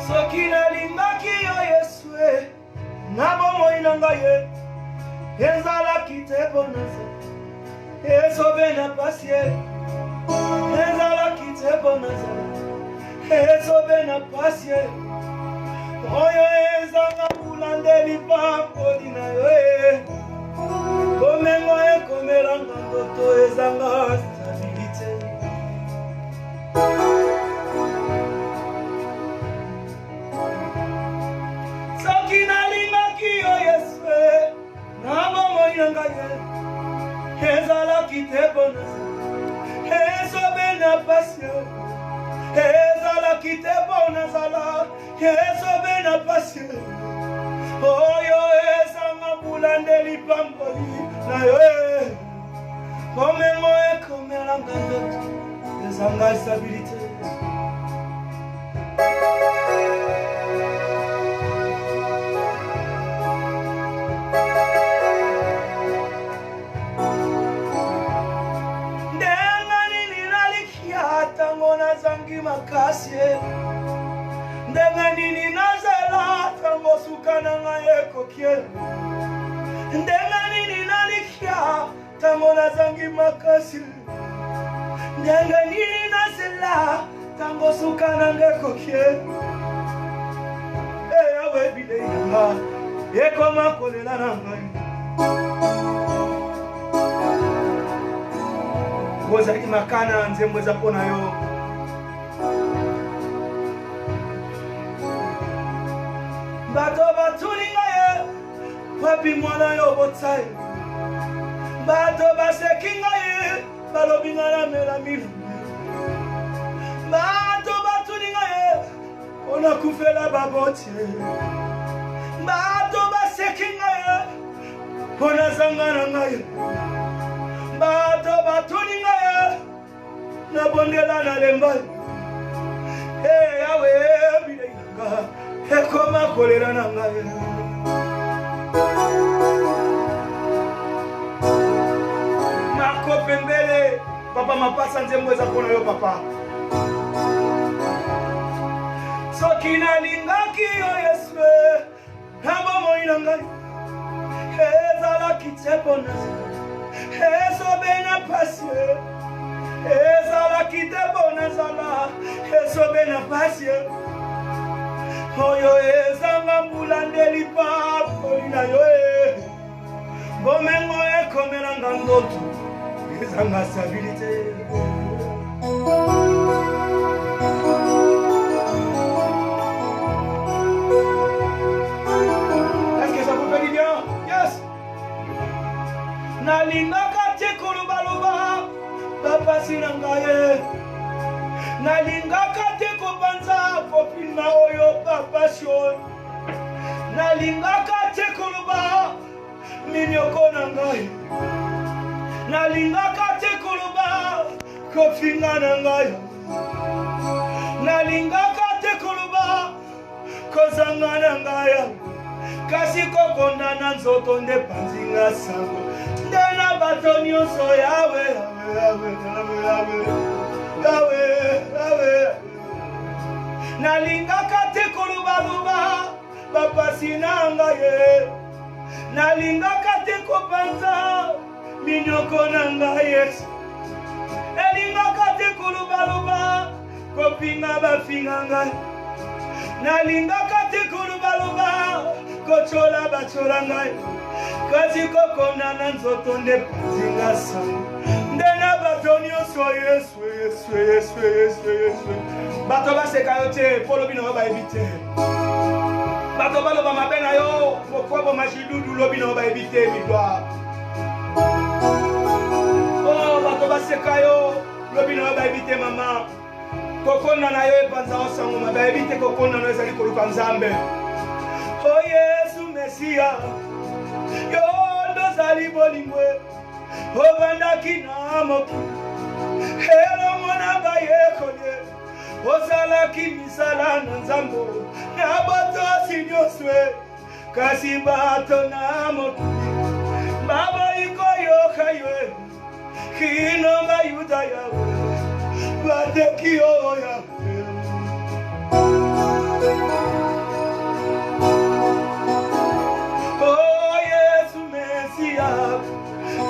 Soki nalingaki yo Yesue na bomoi na ngai ye ezalaki te bonasa ezobe na pasi ye ezalaki te bonasa ezobe na pasi ye oyo ezanga bulandeli pamboli na yo ye komengo ekomelanga ndoto ezanga stabilite. Ezalaki te bonasa ezobe na pasi ezalaki te bonasa ezobe na pasi oyo ezanga bulandeli pamboli na yo komengo ekomelanga ndoto ezanga stabilite. Zangi makasye ndenga nini nazela tango sukana ngaye kokye ndenga nini nalikia tango nazangi makasye ndenga nini nazela tango sukana ngaye kokye awe bile yanga ekoma kolela na ngai kozaki makana nzembo eza mpona yo. Bato batuninga ye papi mwana yo botsai bato basekinga ye balobinga na mela milu bato batuninga ye ona kufela babotie bato baseki ngai mpo nazanga na ngai bato batuni ngai nabondela nalemba yawe bilei nanga ekoma kolera na ngai nakopembele papa mapasa nzembo eza mpona yo papa soki nalingaki yo yesu na bomoi na ngai ezalaki te mpona ezobe na pasi ezalaki te mpona nzala ezobe na pasi oyo ezanga mbula nde lipapoli na yo bomengo ekomelanga ndoto ezanga stabilité nalingaka te kolobaloba bapasi na ngai nalingaka te kobanza kopima oyo bapasi oyo nalingaka te koloba minyoko na ngai nalingaka te koloba kofinga na ngai nalingaka te koloba kozanga na ngai kasi kokonda na nzoto nde panzinga sango na bato nyonso yawe nalingaka te kolobaloba bapasi na ngai nalingaka te kopanza minyoko na ngai yesu elingaka te kolobaloba kopinga bafinga ngai nalingaka te kolobaloba kocola bacola ngai kasi kokonda na nzoto nde panzinga sango nde na bato nyonso yesu bato baseka yo te mpo lobi na yo bayebi te bato baloba mabe na yo pokwa bomashidudu lobi na yo bayebi te midwa bato baseka yo lobi na yo bayebi te mama kokonda na yo epanza yo sango mabe bayebi te kokonda na yo ezali koluka nzambe o yesu mesiya yo ndozali bolingwe obandaki na mokili elongo na bayekoli ozalaki misala na nzambo na botosi nyonso kasi bato na mokili baboyi koyoka yo kino bayuda yawe bateki yo yawe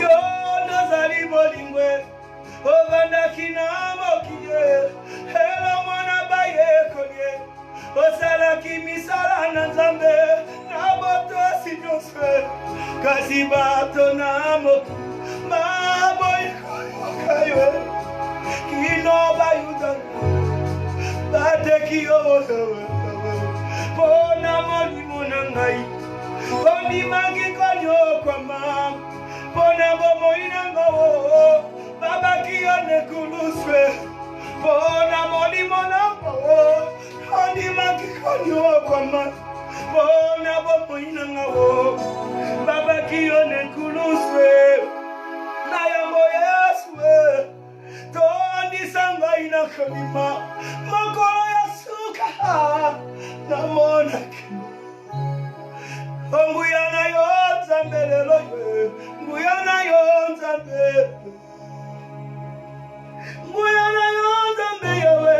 yo ndozali bolingwe obandaki na mokili elongo na bayekoli osalaki misala na nzambe na botosi nyonso kasi bato na mokili baboyi koyoka yo kino bayuda bateki yo mpona molimo na ngai ondimaki konyokwama mpona bomoi na ngo babaki yo nekuluswe mpona molimo na ngo ondimaki konyokwama mpona bomoi na ngo babaki yo nekuluswe na yango yesu tondisa ngai na kondima mokolo ya suka namonaki nguya na yo nzambe lelo nguya na yo nzambe nguya na yo nzambe yawe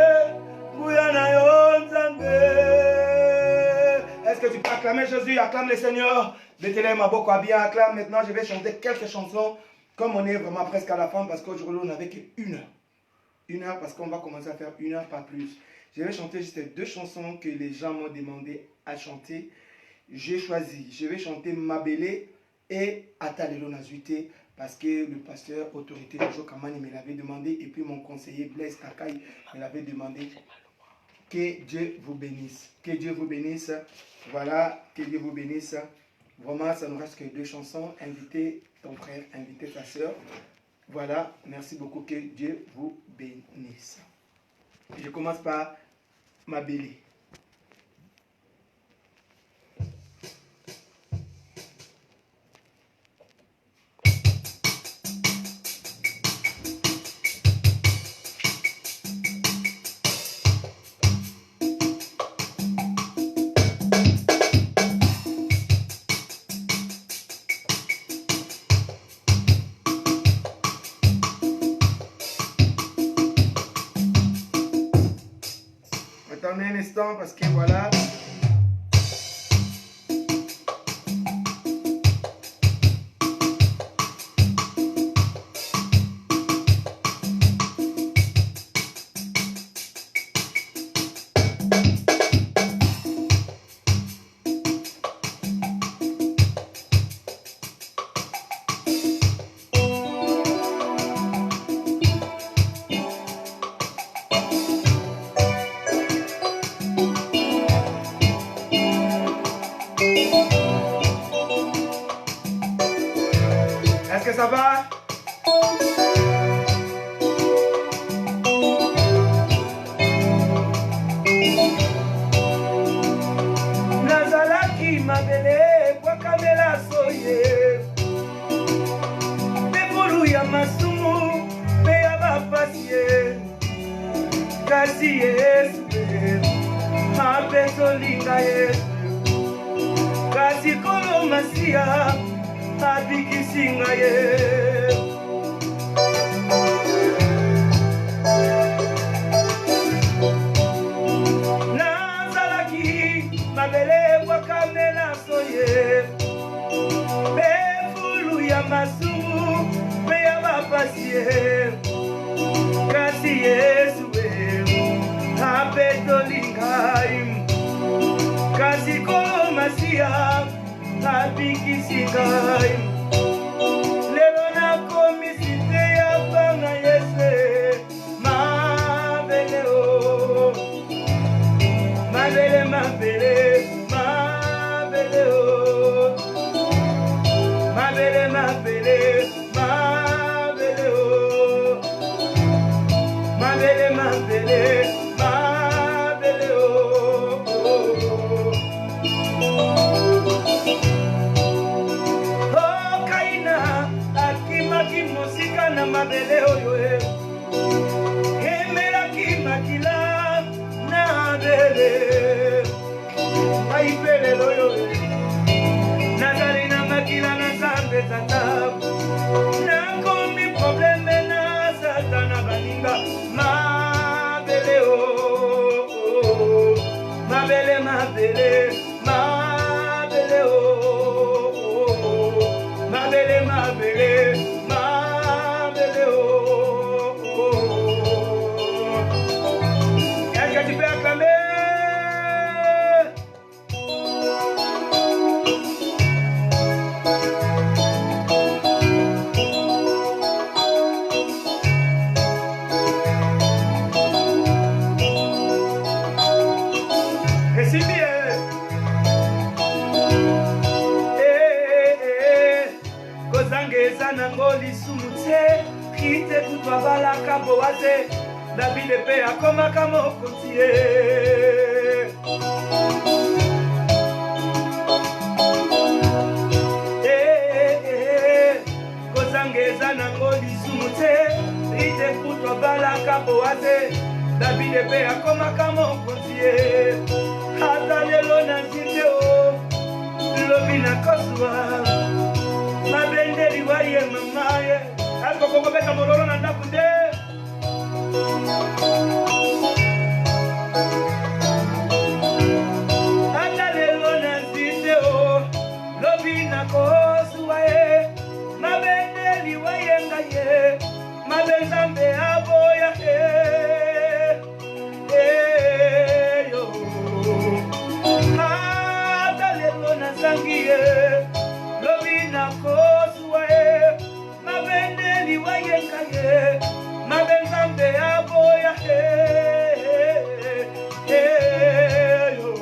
nguya na yo nzambe. Est-ce que tu peux acclamer Jésus? Acclame le Seigneur. Mettez-les ma beaucoup à bien. Acclame. Maintenant je vais chanter quelques chansons comme on est vraiment presque à la fin parce qu'aujourd'hui on n'avait qu'une heure. Une heure parce qu'on va commencer à faire une heure, pas plus. Je vais chanter juste deux chansons que les gens m'ont demandé à chanter. J'ai choisi, je vais chanter Mabélé et Atalelo Nazuité parce que le pasteur autorité de Jokamani me l'avait demandé et puis mon conseiller Blaise Kakai me l'avait demandé. Que Dieu vous bénisse. Que Dieu vous bénisse. Voilà, que Dieu vous bénisse. Vraiment, ça nous reste que deux chansons. Invitez ton frère, invitez ta soeur. Voilà, merci beaucoup. Que Dieu vous bénisse. Je commence par Mabélé. instant parce que voilà. Est-ce que ça va? Nazalaki mabele kwa kamela soye Bebulu ya masumu pe ya bapasie Kasi Yesu mapeto linga Yesu Kasi kolo masia abikisinga ye Nazalaki mabele kwa kamela soye Befulu ya masumu pe ya bapasie Kasi Yesu apeto lingai Kasi kolo masia abikisikai lelo na komisite ya bana Yesu mabele o mabele mabele mabele o mabele mabele mabele o mabele mabele mabele Mosika na mabele oyo Emela ki makila na bele Maipele loyo Nazari na makila na zambe tata Na komi probleme na satana baninga Mabele o Mabele mabele Mabele o Mabele mabele Est-ce que tu peux acclamer? Et si bien Kozangeza nangoli sumute Kite kutwa bala kabo wate Davide pe akoma kama okotie Kozangeza nangoli sumute Kite kutwa bala kabo wate Davide pe akoma kama okotie Hata lelo na ziteo Lobi na koswa Mabende liwaye mamaye Alko koko beta mololo na ndakunde Ata lelo na zite o Lobi na koswa ye Mabende liwaye ngaye Mabenzambe aboya yo Ata lelo na zangiye Lobi na koswa ye Mabende liwaye ngaye Mabenzambe aboya yo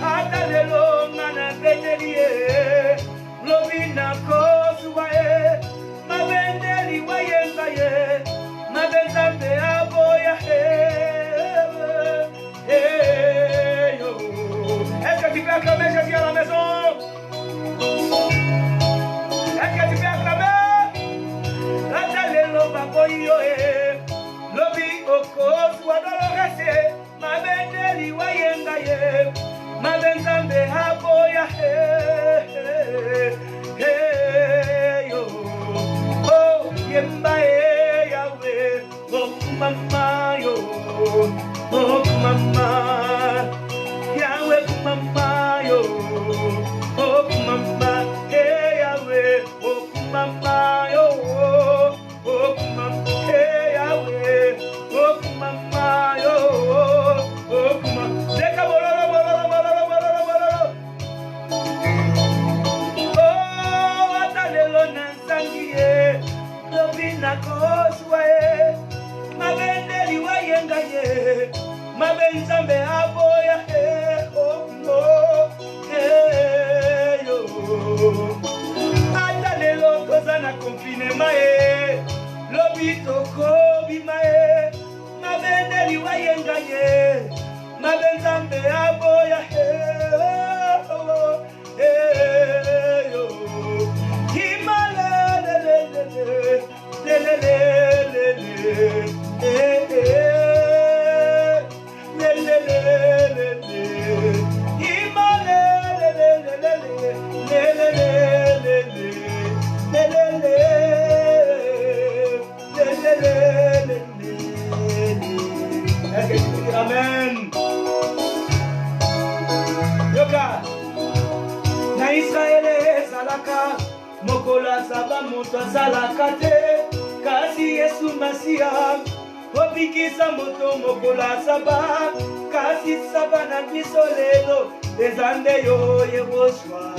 Ata lelo mana betelie Lobi na koswa ye Mabende liwaye ngaye Mabenzambe aboya yo Est-ce que tu peux acclamer Jésus à la maison? Est-ce que tu peux acclamer? Atalelo baboyo Lobi okoswa dolorese Mabende liwaye ngaye Mabenzambe aboya yo Oh yemba Yahweh Oh mama yo Oh mama kitoko bimae mabende liwayenganye mabenzambe aboya yo kimala Amen. Yoka na Israele salaka mokola saba moto salaka te kasi Yesu Masia obikisa moto mokola saba kasi saba na biso lelo ezande yo yeboswa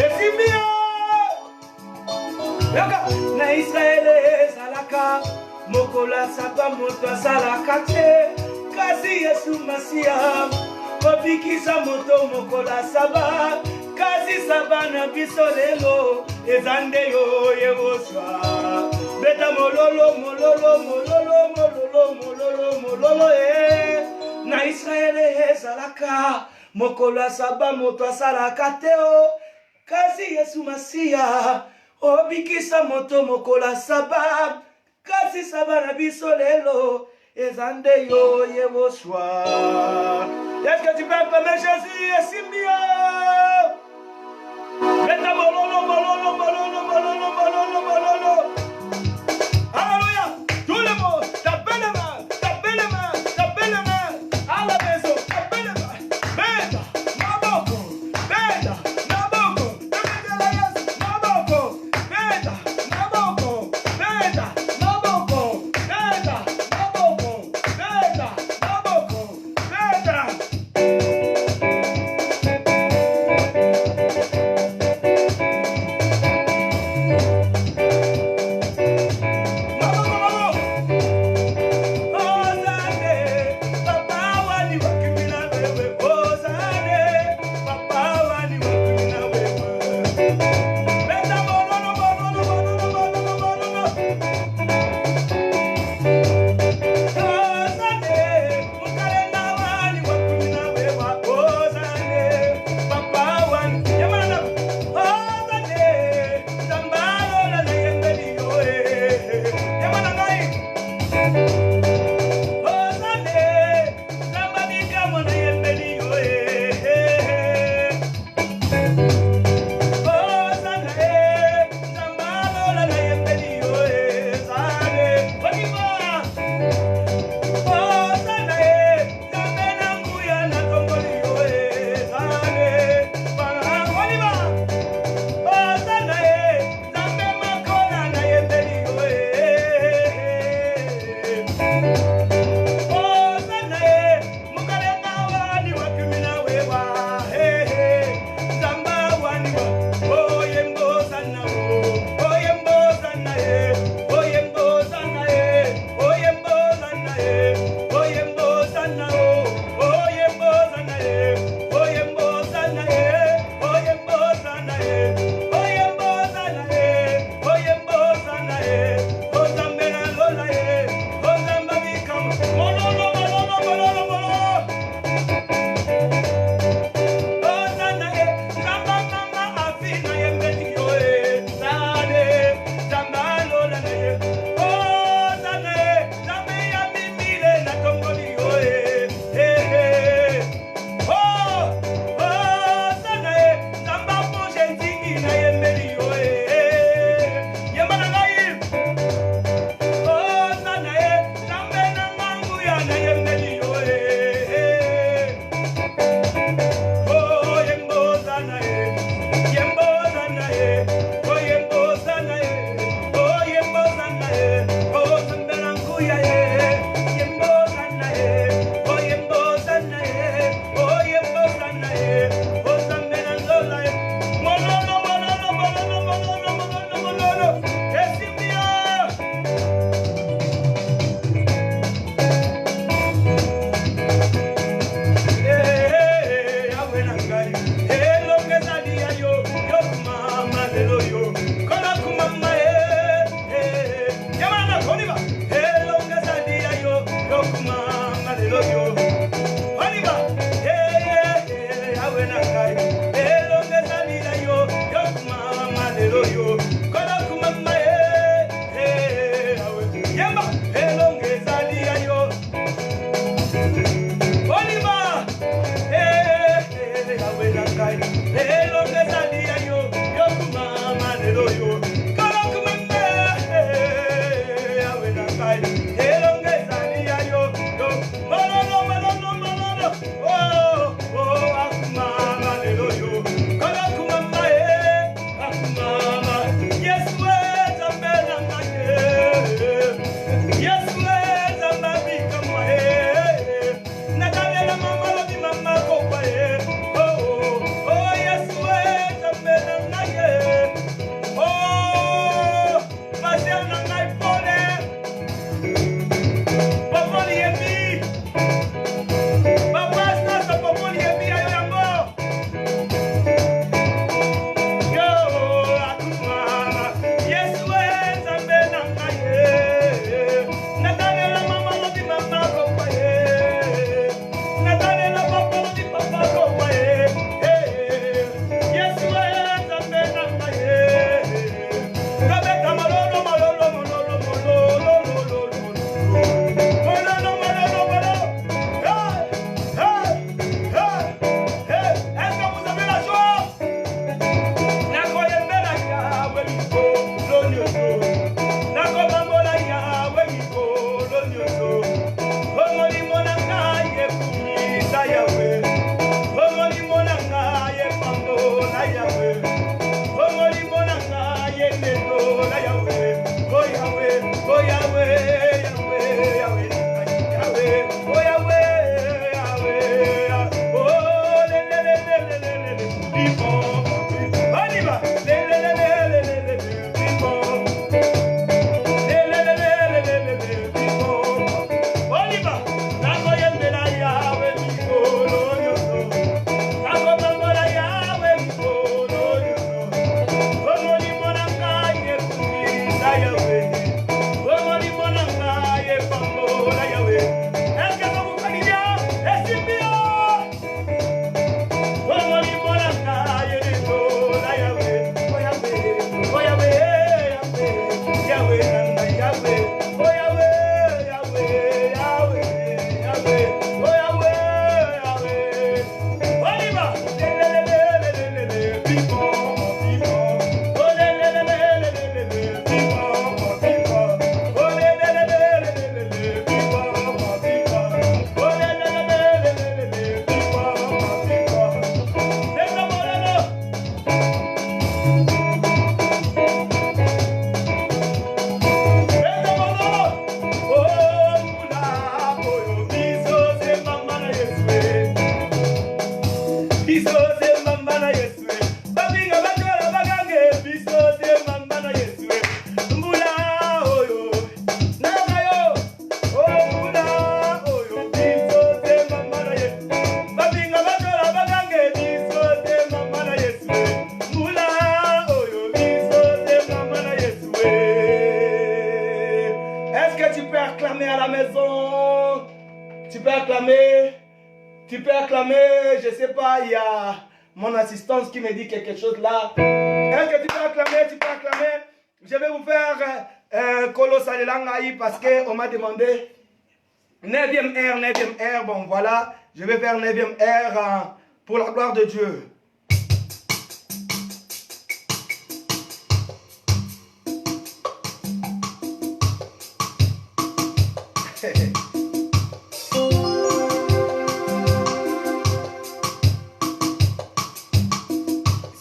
esimia yoka na Israele salaka mokola saba moto salaka te kasi Yesu Masia obikisa moto mokola saba kasi saba na biso lelo ezande yo yeboswa beta mololo mololo mololo mololo mololo mololo na Israele ezalaka mokola saba moto salaka te kasi Yesu Masia obikisa moto mokola saba kasi saba na biso lelo ezande yo yeboswa. Est-ce que tu peux acclamer Jésus et Simbia? Meta mololo mololo mololo mololo mololo mololo. Alléluia. Tout le monde, tapez les mains, tapez les mains, tapez les mains. À la maison, tapez les mains. Beta, maboko, beta, maboko. Tapez la yes, maboko, beta, maboko, beta, maboko, beta, maboko, beta, maboko, beta. acclamer. Tu peux acclamer, je ne sais pas, il y a mon assistance qui me dit quelque chose là. Est-ce que tu peux acclamer? Tu peux acclamer. Je vais vous faire Colossal Langaï parce qu'on m'a demandé 9e air, 9e air. Bon, voilà, je vais faire 9e air pour la gloire de Dieu.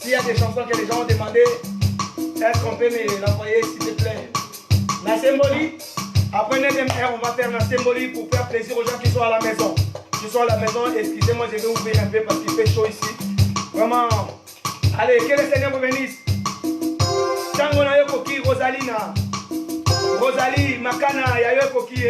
S'il y a des chansons que les gens ont demandé, est-ce qu'on peut me l'envoyer s'il te plaît? La symbolique, après 9e air, on va faire la symbolique pour faire plaisir aux gens qui sont à la maison. Qui sont à la maison, excusez-moi, je vais ouvrir un peu parce qu'il fait chaud ici. Vraiment. Allez, que le Seigneur vous bénisse. Tango na yokoki Rosalina. Rosalie, Makana, ya yokoki.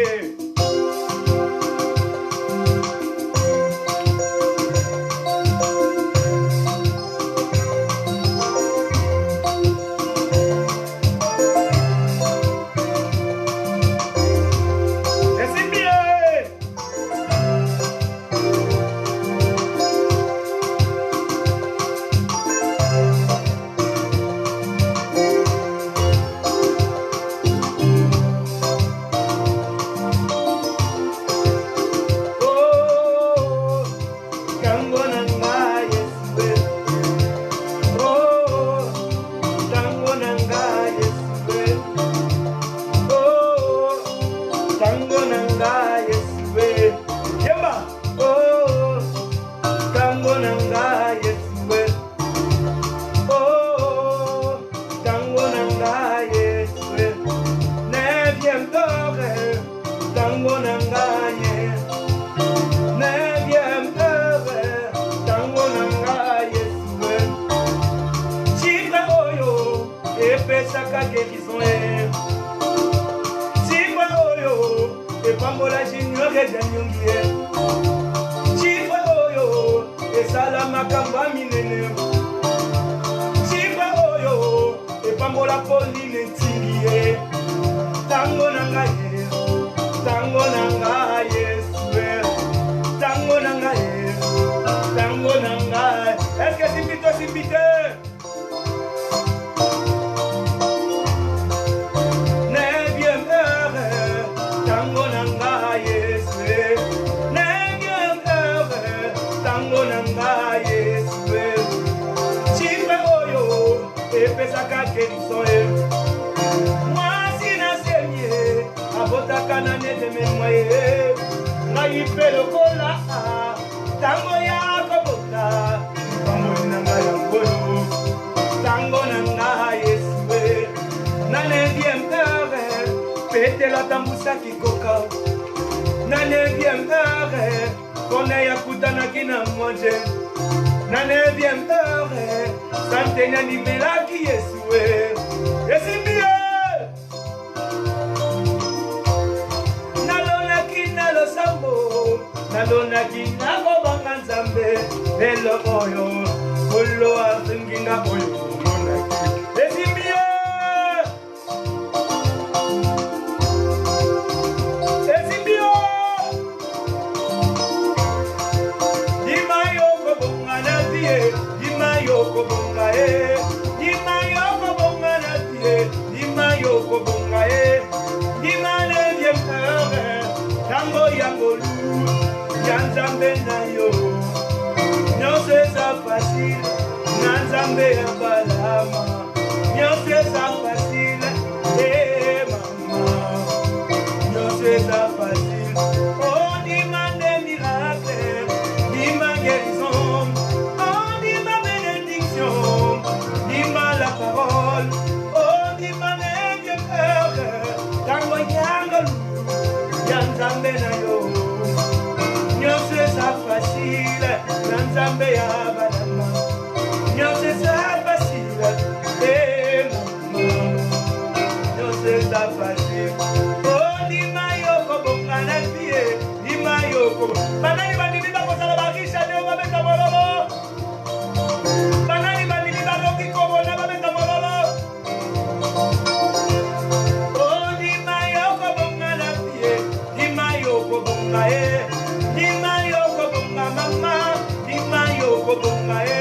kobonga e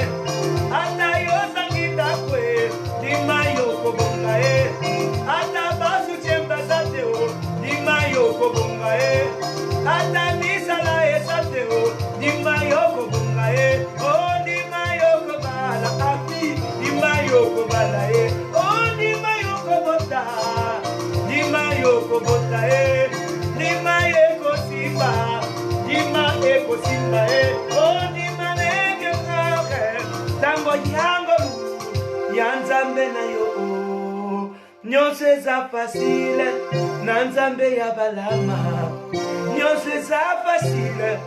ata yo sangita kwe ndima yo kobonga e ata basu chemba sate o ndima yo kobonga e ata nisala e sate o ndima yo kobonga e o ndima yo kobala api ndima yo kobala e o ndima yo kobota ndima yo kobota e ndima ye kosimba ndima e kosimba e o ndima nege kake tango yango ya nzambe na yo nyose za fasile na nzambe ya balama nyose za fasile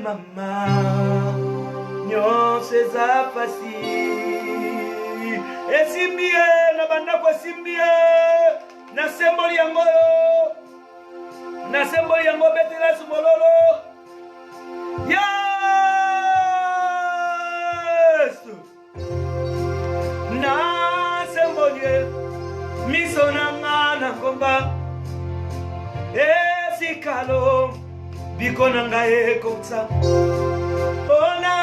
mama nyose za fasile esimbie na banda kwa simbie na semboli yango yo na semboli yango betela sumololo yes na semboli miso nanga na komba esikalo biko nanga ekotsa ona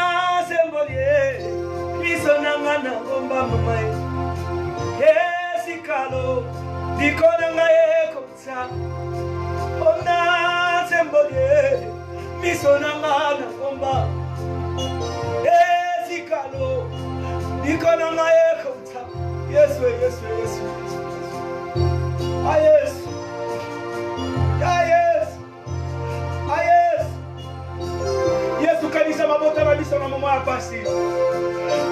semboli miso nanga na komba mama esikalo biko nanga ekotsa ona semboli miso nanga na komba esikalo biko nanga ekotsa yesu yesu yesu ah yes ah yes ah yes yesu kanisa mabota na biso na mama ya pasi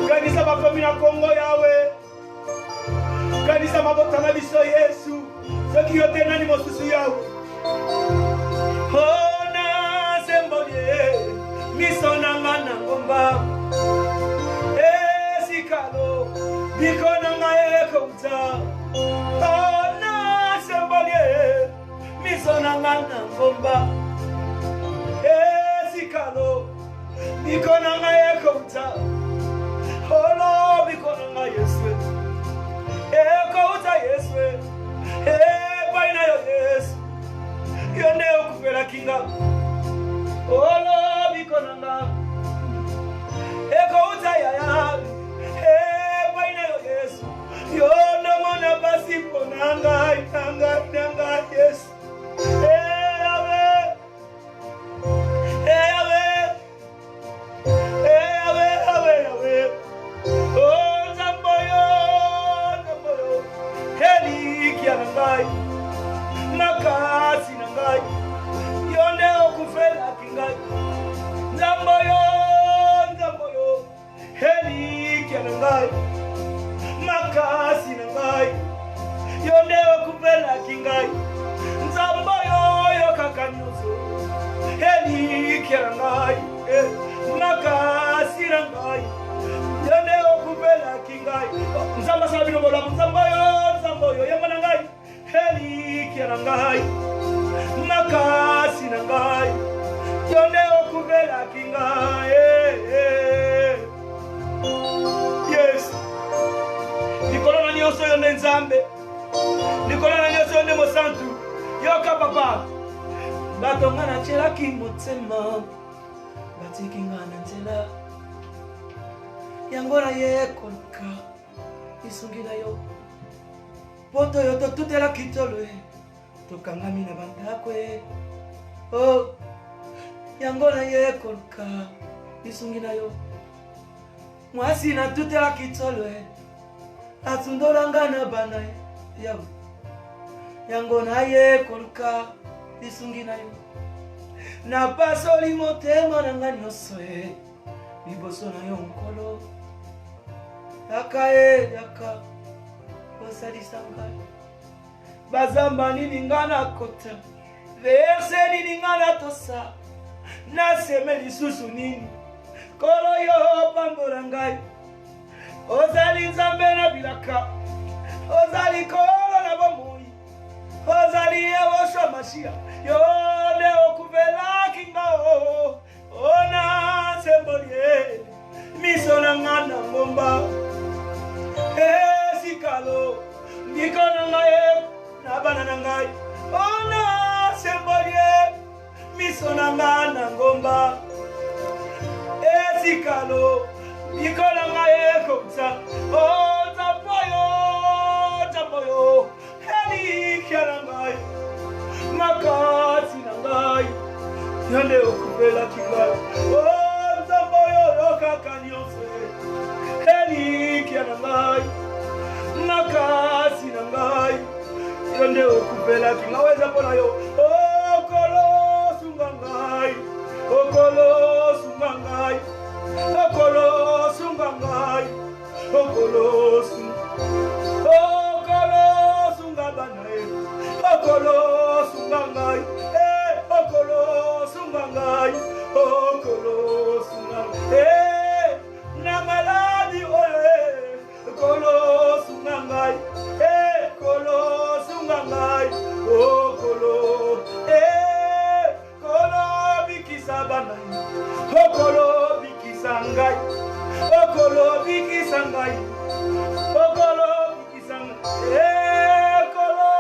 kanisa bakomi na Kongo yawe kanisa mabota na biso yesu soki yo te nani mosusu yawe ona sembolie miso nanga na ngomba esikalo biko nanga ekouta ona sembolie miso nanga na ngomba esikalo biko nanga ekouta olo biko nanga yesu ekouta yesu baina yo yesu yone okupela kinga olo biko nanga ekouta yaya baina yo yesu yone mona basi ponanga nanga yesu makasi na ngai yonde okufela kingai nzambo yo heliki na ngai makasi na ngai yonde okufela kingai nzambo yo kakanyoso heliki na ngai makasi na ngai yonde okufela kingai nzamba sabino bola nzambo yo yamba na ngai heliki na ngai makasi na ngai yonde okuvela kingai yes nikolo na nyonso yonde nzambe nikolo na nyonso yonde mosantu yoka papa batonga na chelaki motema batikinga na nzela yango na ye kolka isungi na yo poto yo totutela kitolo tokangami na bandako oh yango na ye kolka isungi na yo mwasi na tutela kitolo atundolanga na bana yawe yango na ye kolka isungi na yo na pasoli motema na nga nyonso liboso na yo nkolo yaka osalisa ngai bazamba nini nga na kota verse nini nga na tosa naseme lisusu nini kolo yo pambola ngai ozali nzambe na bilaka ozali kolo na bomoi ozali ewosha mashia yonde okuvelaki ngao ona sembolie miso na nga na ngomba esikalo ndiko na ngai na bana na ngai ona sembolie miso na nga na ngomba bikalo bikola ngaye komsa oh tapoyo heli kiala ngai makati na ngai yande okupela kingai oh tapoyo yokaka nyonso heli kiala ngai makati na ngai yande okupela kingai weza pona yo okolo sunga ngai okolo sunga ngai okolo sunga ngai okolo sunga banai okolo sunga ngai okolo sunga ngai okolo sunga na maladi oye okolo sunga ngai okolo sunga ngai okolo kolo bikisa banai okolo bikisa ngai okolo bikisa ngai okolo bikisa ngai kolo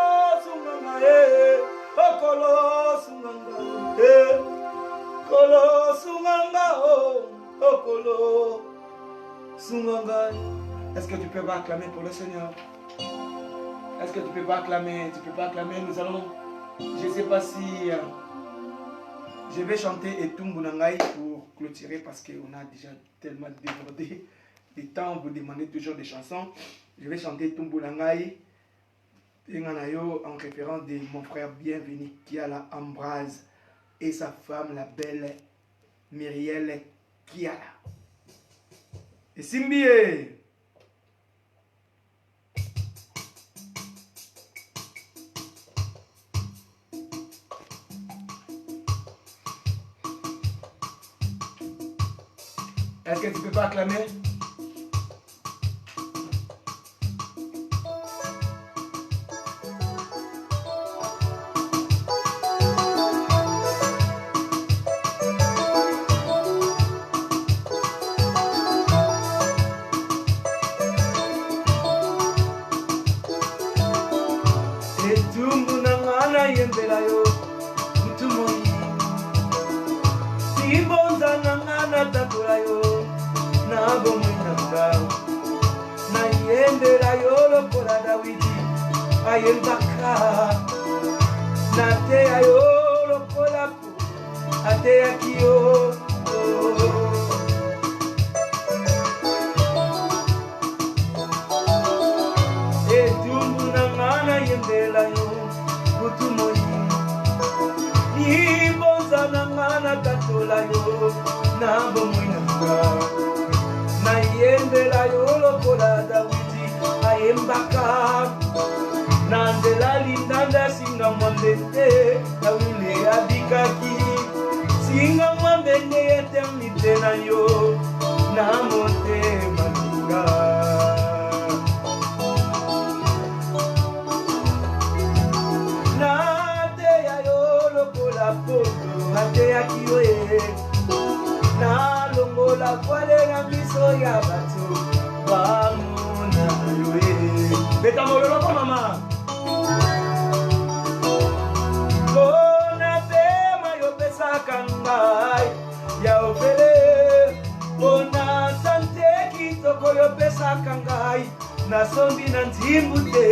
sunga ngai okolo sunga ngai kolo sunga ngai okolo sunga ngai. Est-ce que tu peux pas acclamer pour le Seigneur? Est-ce que tu peux pas acclamer? Tu peux pas acclamer? Nous allons, je ne sais pas si je vais chanter Etumbu Nangai pour clôturer parce qu'on a déjà tellement débordé du temps. Vous demandez toujours des chansons. Je vais chanter Etumbu Nangai en référence de mon frère bienvenu Kiala Ambroise et sa femme la belle Myriel Kiala. Et Simbié. Est-ce que tu peux pas acclamer? Etumbu nangana yembela yo utumoi Sibonza nangana takura yo Nabo mwinanga na yembela yo lokola Dawidi ayembaka na teya yo lokola pu ateya kiyo Etumbu nangana yembela yo utumoi Nibonza nangana takura yo Nabo mwinanga na yembela yo lokola Dawidi ayembaka na nzela lindanda singa mwambende Dawile abikaki singa mwambende eternite na yo na motema nanga na teya yo lokola poto ateyaki yo na longola kwale na miso ya bato bamona yo beta mololo ko mama bona pema yo pesaka ngai ya ofele bona sante kitoko yo pesaka ngai na sombi na ntimbu te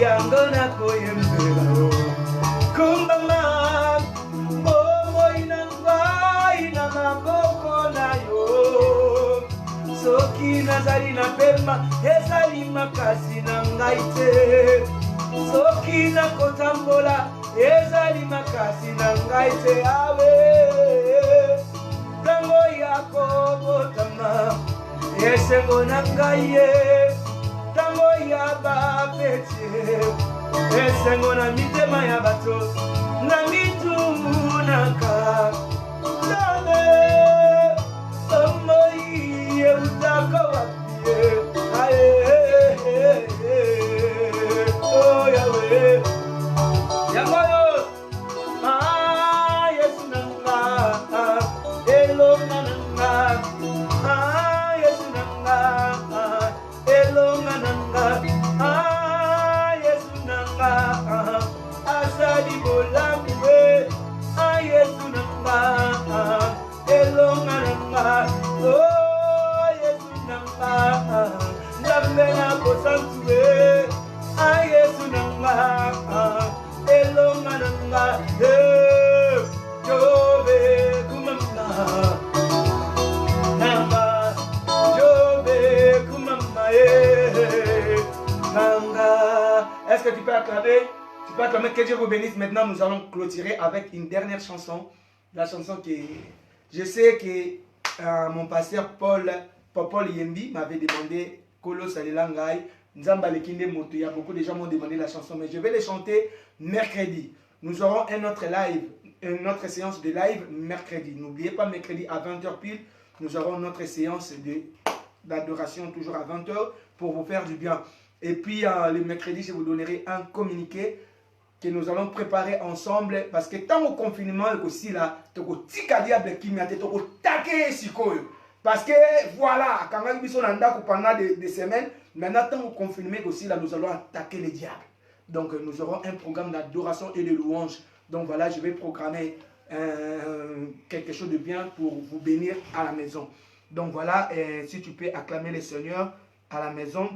yango na koyembela yo kumbama soki nazali na pema ezali makasi na ngai te soki nakotambola ezali makasi na ngai te awe ntango ya kobotama esengo na ngai ye ntango ya bapeti esengo na mitema ya bato na mitunaka Asadi bolamwe ayesu nanga Oh Yesu nanga Nzambe na kosantuwe Ah Yesu nanga Elonga nanga Jobe kumama Nanga Jobe kumama Nanga. Est-ce que tu peux acclamer? Tu peux acclamer, que Dieu vous bénisse. Maintenant nous allons clôturer avec une dernière chanson. La chanson qui... Je sais que mon pasteur Paul Yembi m'avait demandé Kolo Salilangai, Nzamba Lekinde Moto. Il y a beaucoup de gens qui m'ont demandé la chanson, mais je vais les chanter mercredi. Nous aurons un autre live, une autre séance de live mercredi. N'oubliez pas, mercredi à 20h pile, nous aurons notre séance d'adoration toujours à 20h pour vous faire du bien. Et puis le mercredi, je vous donnerai un communiqué que nous allons préparer ensemble parce que tant au confinement aussi là, parce que voilà, quand on est pendant des semaines, maintenant tant au confinement aussi là, nous allons attaquer les diables. Donc nous aurons un programme d'adoration et de louange. Donc voilà, je vais programmer quelque chose de bien pour vous bénir à la maison. Donc voilà, si tu peux acclamer les seigneurs à la maison.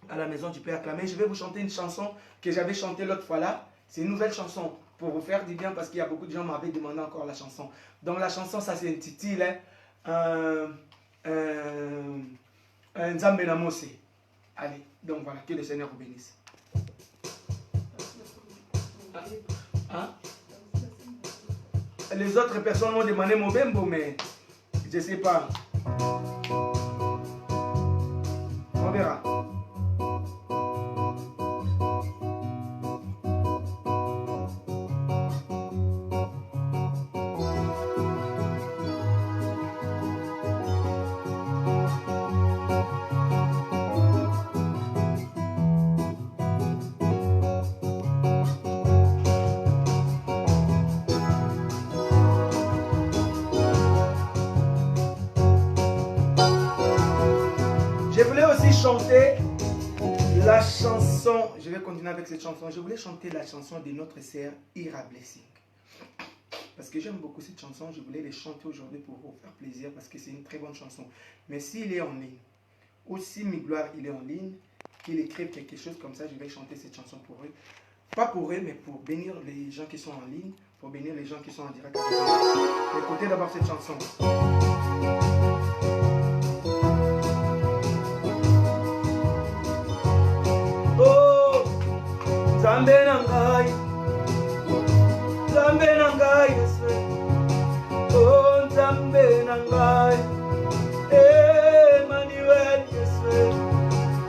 À la maison, tu peux acclamer. Je vais vous chanter une chanson que j'avais chantée l'autre fois là. C'est une nouvelle chanson pour vous faire du bien parce qu'il y a beaucoup de gens qui m'avaient demandé encore la chanson. Donc la chanson, ça s'intitule Nzambe na Mose. Allez, donc voilà, que le Seigneur vous bénisse. Hein? Les autres personnes m'ont demandé mon bembo, mais je ne sais pas. On verra. Chanter la chanson, je vais continuer avec cette chanson. Je voulais chanter la chanson de notre sœur Ira Blessing. Parce que j'aime beaucoup cette chanson, je voulais les chanter aujourd'hui pour vous faire plaisir parce que c'est une très bonne chanson. Mais s'il est en ligne, aussi Migloire il est en ligne, qu'il écrive quelque chose comme ça, je vais chanter cette chanson pour eux. Pas pour eux, mais pour bénir les gens qui sont en ligne, pour bénir les gens qui sont en direct. Écoutez d'abord cette chanson. Nzambe na ngai Yesu, oh Nzambe na ngai, Emmanuel Yesu,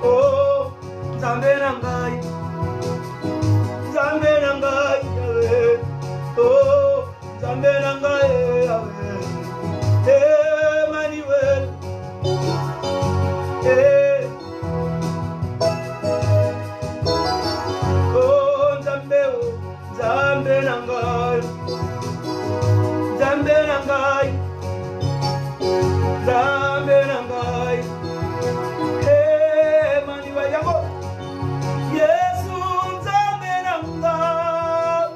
oh Nzambe na ngai Yahweh, oh Nzambe na ngai Yahweh, Emmanuel, Nzambe na ngai, Nzambe na ngai, Nzambe na ngai, Emmanuel yango, Yesu Nzambe na ngai,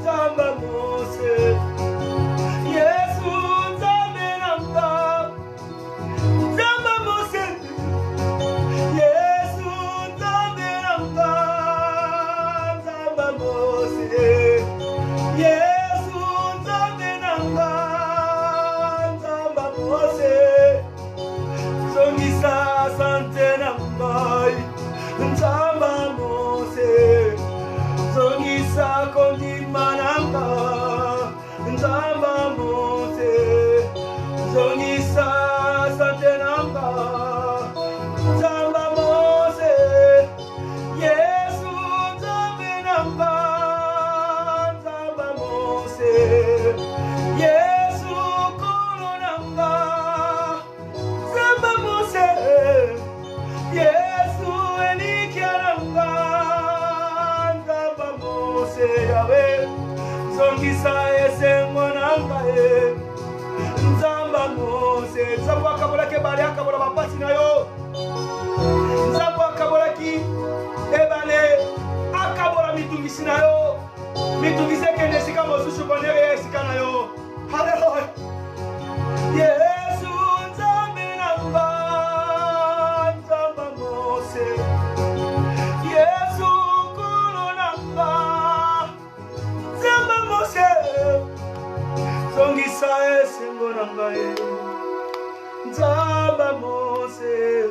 Nzambe Mose, Yesu Nzambe na ngai, Nzambe Mose, Yesu Nzambe na ngai, Nzambe Mose. Yesu Nzambe na ngai, Nzambe Mose, zongisa sante na ngai, Nzambe Mose, zongisa kondima na ngai, Nzambe Mose, zongisa sante na ngai, Nzambe Mose, Yesu Nzambe na ngai. Yesu kolonanga, Nzambe Mose, Yesu elikiaranga, Nzambe Mose Yahweh, zongisa esengo nanga Nzambe Mose, Nzambe akabolaki ebale akabola bapasi na yo, Nzambe akabolaki ebale akabola mitungisi na yo. Mitungise kende sika mosusu konere sika na yo. Hallelujah. Yesu Nzambe ngai Nzamba mose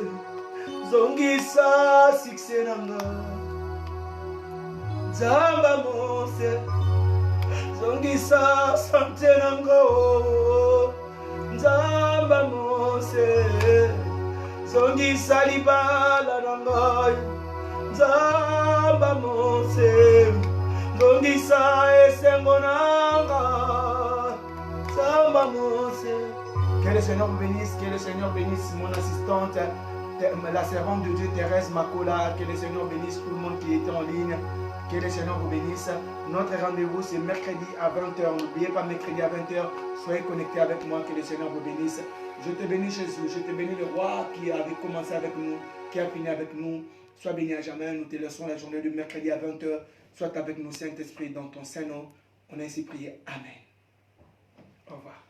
Zongisa succès nanga Nzamba mose Zongisa santé nanga Nzamba mose Zongisa libala nanga Nzamba mose Zongisa esengo nanga Nzamba mose. Que le Seigneur vous bénisse, que le Seigneur bénisse mon assistante, la servante de Dieu Thérèse Makola, que le Seigneur bénisse tout le monde qui était en ligne, que le Seigneur vous bénisse. Notre rendez-vous c'est mercredi à 20h, n'oubliez pas mercredi à 20h, soyez connectés avec moi, que le Seigneur vous bénisse. Je te bénis Jésus, je te bénis le roi qui avait commencé avec nous, qui a fini avec nous. Sois béni à jamais, nous te laissons la journée de mercredi à 20h, sois avec nous Saint-Esprit dans ton Saint-Nom. On a ainsi prié, Amen. Au revoir.